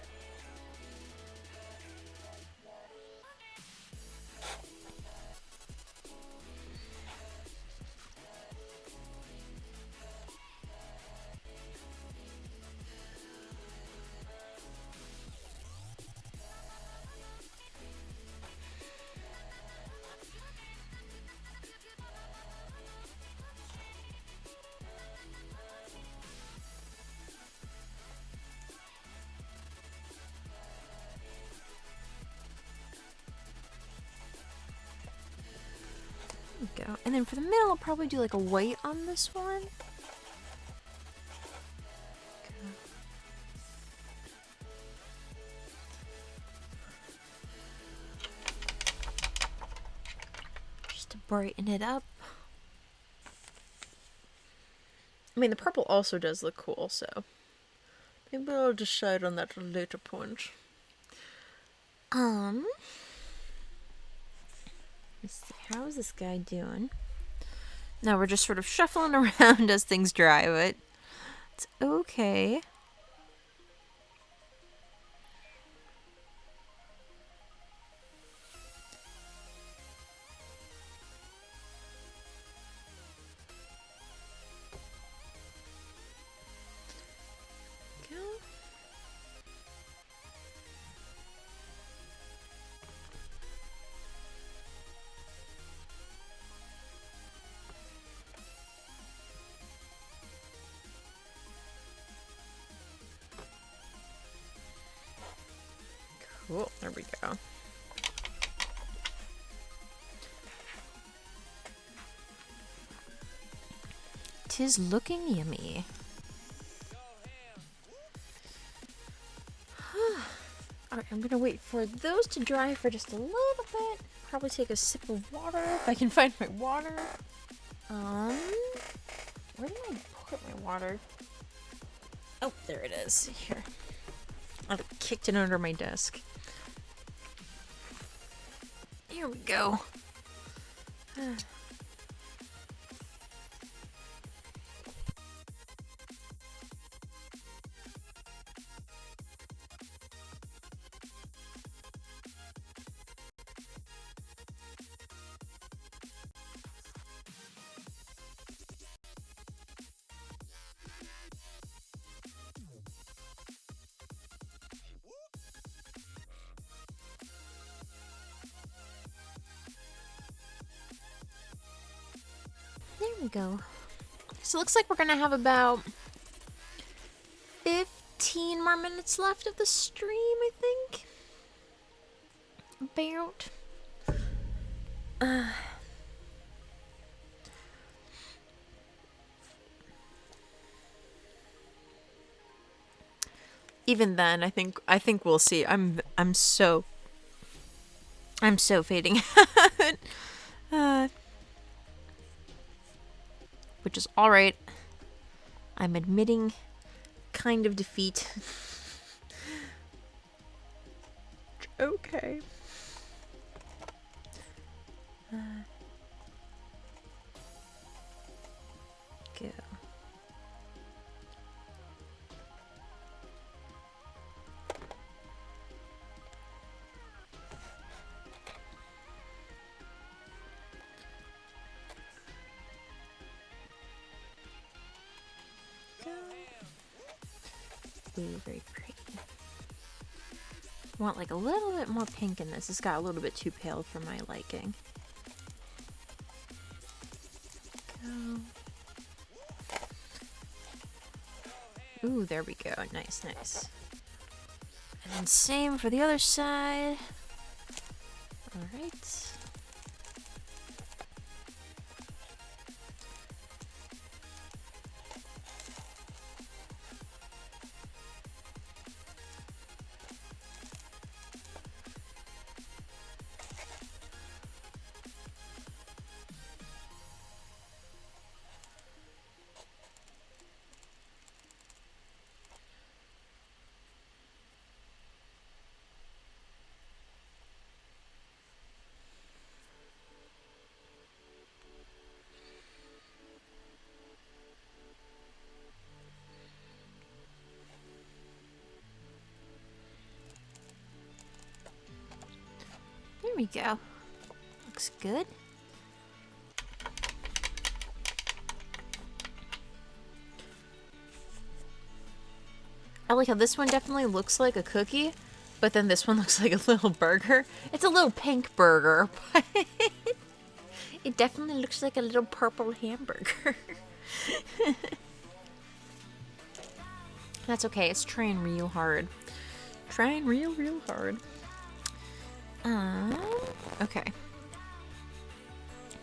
Go. And then for the middle, I'll probably do like a white on this one. Just to brighten it up. I mean, the purple also does look cool, so maybe I'll decide on that at a later point. Let's see, how is this guy doing? Now we're just sort of shuffling around as things dry, but it's okay. Go. Cool, there we go. Tis looking yummy. Alright, I'm gonna wait for those to dry for just a little bit. Probably take a sip of water if I can find my water. Where did I put my water? Oh, there it is. Here. I kicked it under my desk. Here we go. There we go. So it looks like we're gonna have about 15 more minutes left of the stream, I think. About. Even then, I think we'll see. I'm so fading out. Which is all right. I'm admitting kind of defeat. Okay. Go. Ooh, very pretty. I want like a little bit more pink in this. It's got a little bit too pale for my liking. Go. Ooh, there we go. Nice, nice. And then same for the other side. Alright. There we go. Looks good. I like how this one definitely looks like a cookie, but then this one looks like a little burger. It's a little pink burger, but it definitely looks like a little purple hamburger. That's okay, it's trying real hard. Trying real hard. Okay. I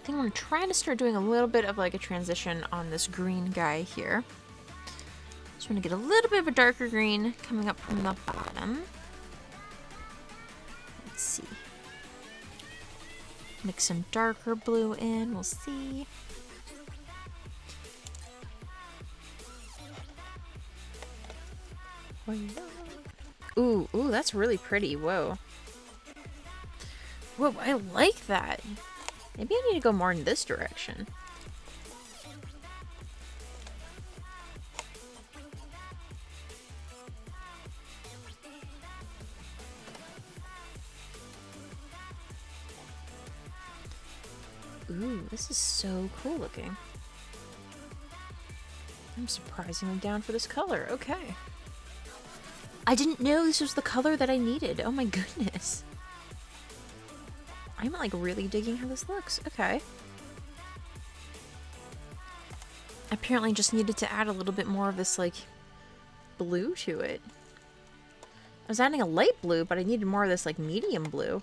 think I'm trying to start doing a little bit of like a transition on this green guy here. Just want to get a little bit of a darker green coming up from the bottom. Let's see. Mix some darker blue in, we'll see. Ooh, that's really pretty. Whoa. Whoa, I like that. Maybe I need to go more in this direction. Ooh, this is so cool looking. I'm surprisingly down for this color. Okay. I didn't know this was the color that I needed. Oh my goodness. I'm like really digging how this looks. Okay. Apparently just needed to add a little bit more of this like blue to it. I was adding a light blue, but I needed more of this like medium blue.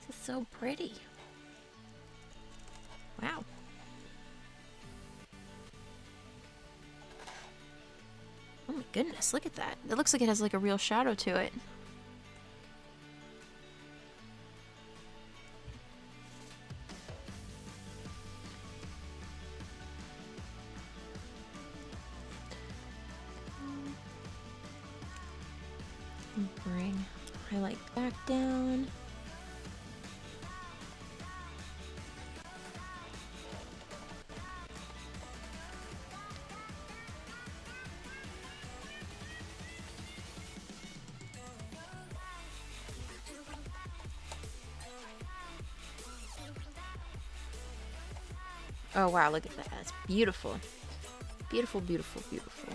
This is so pretty. Wow. Oh my goodness, look at that. It looks like it has like a real shadow to it. Bring highlight back down. Oh wow, look at that. It's beautiful. Beautiful, beautiful, beautiful.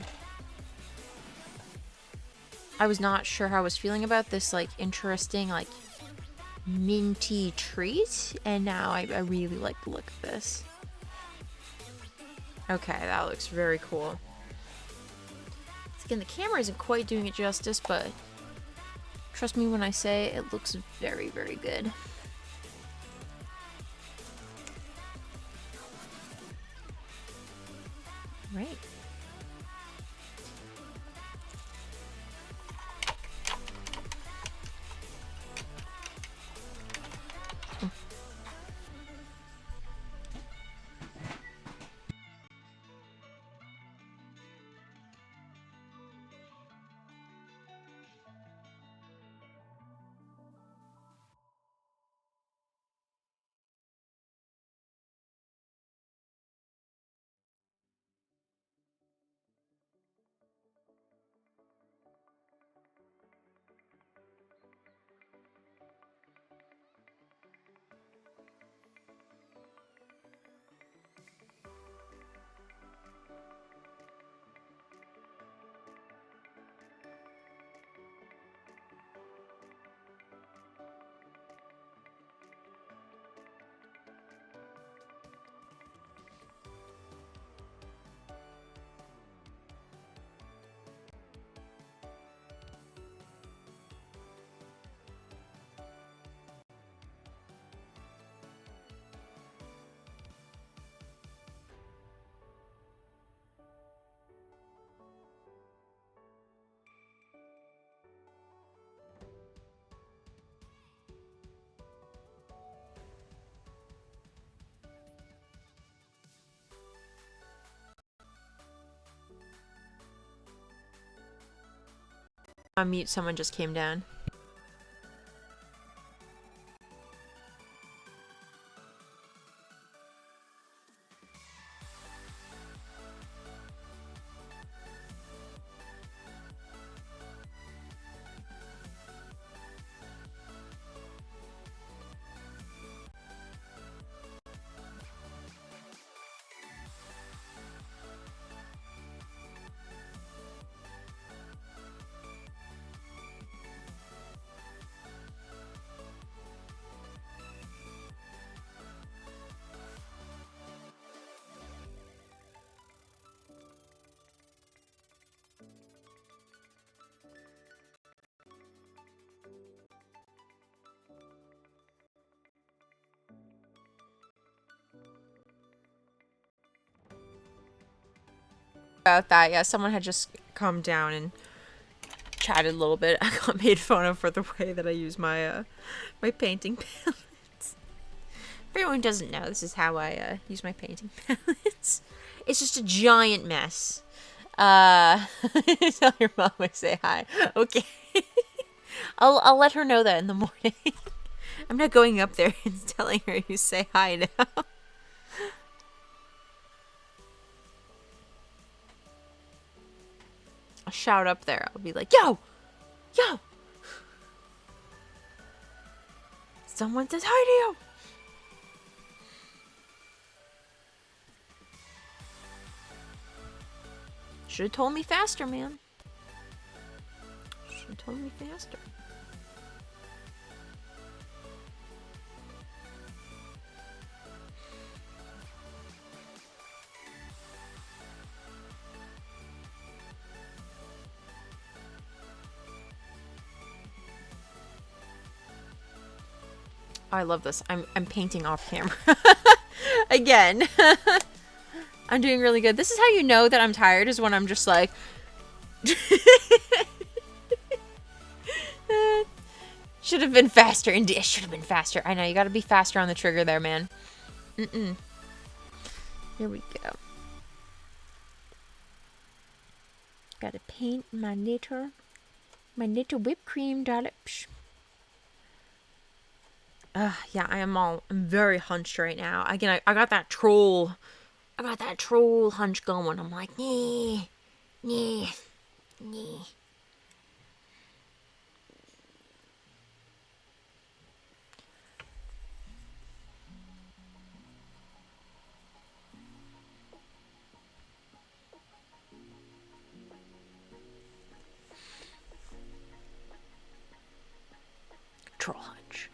I was not sure how I was feeling about this like interesting like minty treat, and now I really like the look of this. Okay, that looks very cool. Again, the camera isn't quite doing it justice, but trust me when I say it looks very, very good. Right. Mute, someone just came down. About that, yeah, someone had just come down and chatted a little bit. I got made fun of for the way that I use my my painting palettes. If anyone doesn't know, this is how I use my painting palettes. It's just a giant mess. Tell your mom I say hi. Okay. I'll let her know that in the morning. I'm not going up there and telling her you say hi now. I'll shout up there. I'll be like, yo! Yo! Someone says hi to you! Should have told me faster, man. Should have told me faster. Oh, I love this. I'm painting off camera. Again. I'm doing really good. This is how you know that I'm tired, is when I'm just like... Should have been faster. Indeed, should have been faster. I know, you gotta be faster on the trigger there, man. Here we go. Gotta paint my little whipped cream dollops. Yeah, I'm very hunched right now. Again, I got that troll hunch going. I'm like, nee. Troll hunch.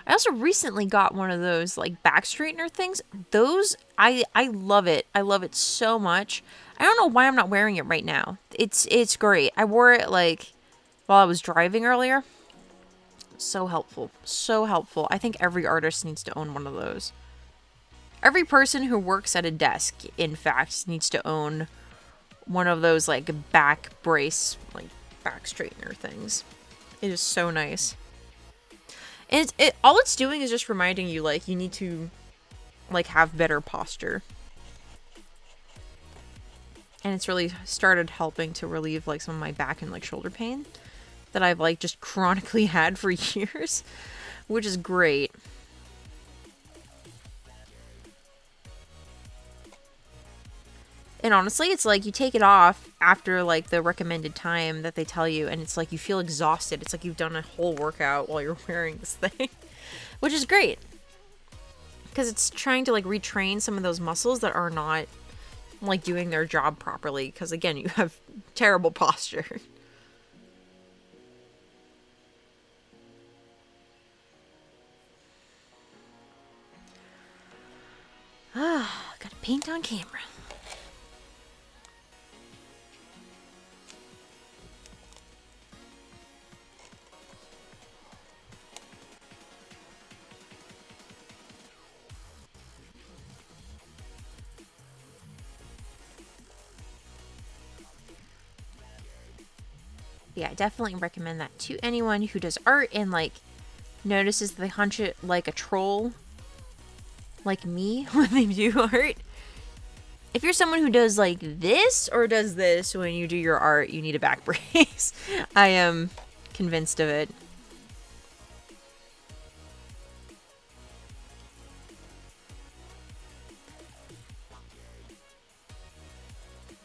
I also recently got one of those like back straightener things. Those I love it. I love it so much. I don't know why I'm not wearing it right now. It's great. I wore it like while I was driving earlier. So helpful. So helpful. I think every artist needs to own one of those. Every person who works at a desk, in fact, needs to own one of those like back brace, like back straightener things. It is so nice. And all it's doing is just reminding you, like, you need to, like, have better posture. And it's really started helping to relieve, like, some of my back and, like, shoulder pain that I've, like, just chronically had for years, which is great. And honestly, it's like you take it off after like the recommended time that they tell you, and it's like you feel exhausted. It's like you've done a whole workout while you're wearing this thing, which is great because it's trying to like retrain some of those muscles that are not like doing their job properly. Because again, you have terrible posture. Gotta paint on camera. Yeah, I definitely recommend that to anyone who does art and like notices they hunch it like a troll, like me, when they do art. if you're someone who does like this or does this when you do your art, you need a back brace. I am convinced of it.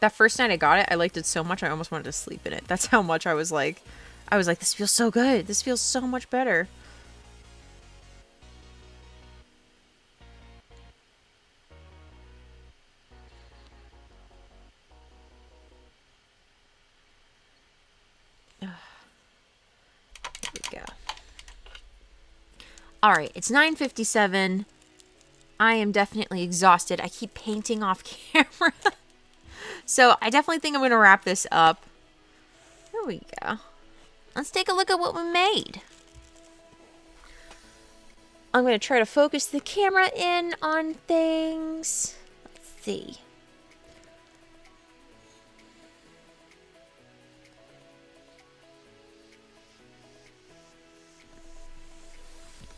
That first night I got it, I liked it so much I almost wanted to sleep in it. That's how much I was like, this feels so good. This feels so much better. There we go. All right, it's 9:57. I am definitely exhausted. I keep painting off camera. So I definitely think I'm going to wrap this up. Here we go. Let's take a look at what we made. I'm going to try to focus the camera in on things. Let's see.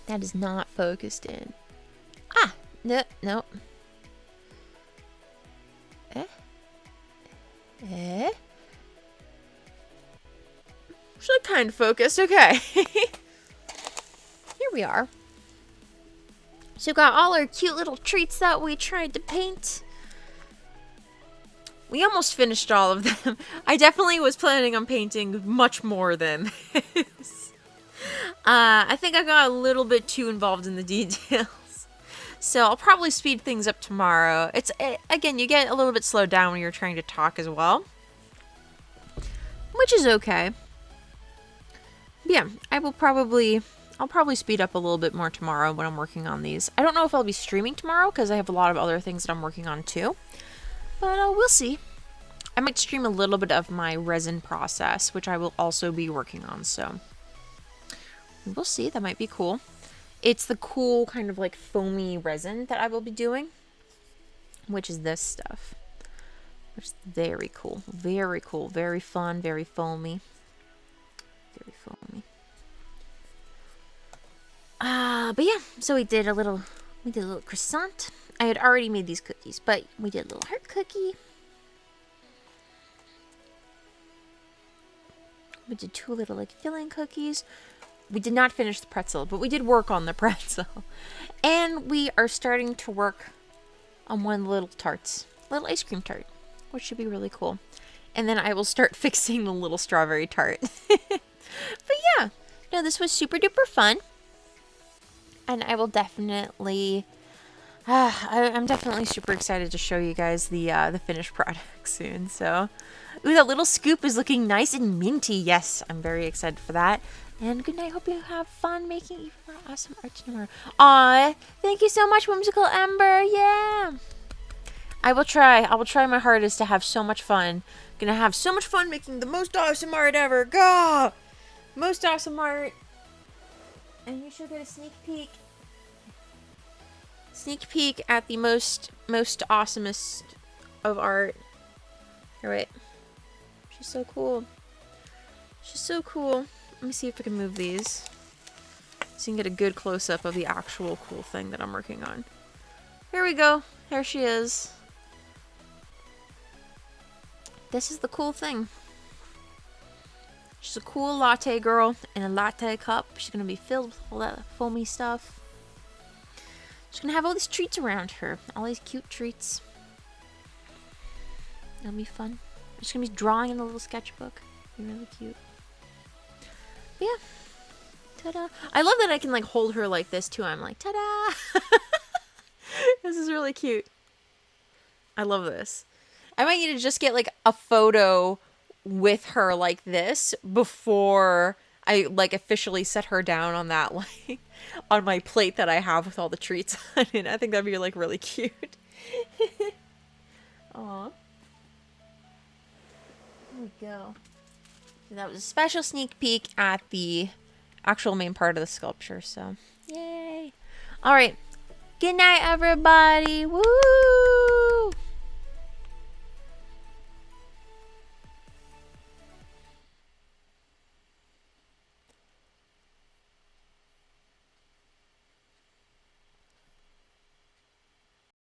That is not focused in. Ah, no, no. Actually kind of focused. Okay. Here we are. So we got all our cute little treats that we tried to paint. We almost finished all of them. I definitely was planning on painting much more than this. I think I got a little bit too involved in the details. So I'll probably speed things up tomorrow. Again, you get a little bit slowed down when you're trying to talk as well, which is okay. But yeah, I'll probably speed up a little bit more tomorrow when I'm working on these. I don't know if I'll be streaming tomorrow because I have a lot of other things that I'm working on too, but we'll see. I might stream a little bit of my resin process, which I will also be working on, so we'll see. That might be cool. It's the cool kind of like foamy resin that I will be doing, which is this stuff, which is very cool. Very cool. Very fun. Very foamy. Very foamy. But yeah, so we did a little croissant. I had already made these cookies, but we did a little heart cookie. We did 2 little like filling cookies. We did not finish the pretzel, but we did work on the pretzel. And we are starting to work on one of the little ice cream tart, which should be really cool. And then I will start fixing the little strawberry tart. But yeah, no, this was super duper fun. And I will definitely, I'm definitely super excited to show you guys the finished product soon. So, ooh, that little scoop is looking nice and minty. Yes, I'm very excited for that. And good night. Hope you have fun making even more awesome art tomorrow. Aw, thank you so much, Whimsical Ember. Yeah. I will try my hardest to have so much fun. Gonna have so much fun making the most awesome art ever. Go! Most awesome art. And you should get a sneak peek. Sneak peek at the most awesomest of art. Here, wait. She's so cool. She's so cool. Let me see if I can move these so you can get a good close-up of the actual cool thing that I'm working on. Here we go. There she is. This is the cool thing. She's a cool latte girl in a latte cup. She's going to be filled with all that foamy stuff. She's going to have all these treats around her. All these cute treats. It'll be fun. She's going to be drawing in a little sketchbook. It'll be really cute. But yeah. Ta-da. I love that I can like hold her like this too. I'm like, ta-da. This is really cute. I love this. I might need to just get like a photo with her like this before I like officially set her down on that like on my plate that I have with all the treats on it. I think that'd be like really cute. Aw. There we go. And that was a special sneak peek at the actual main part of the sculpture, so yay. Alright. Good night, everybody. Woo!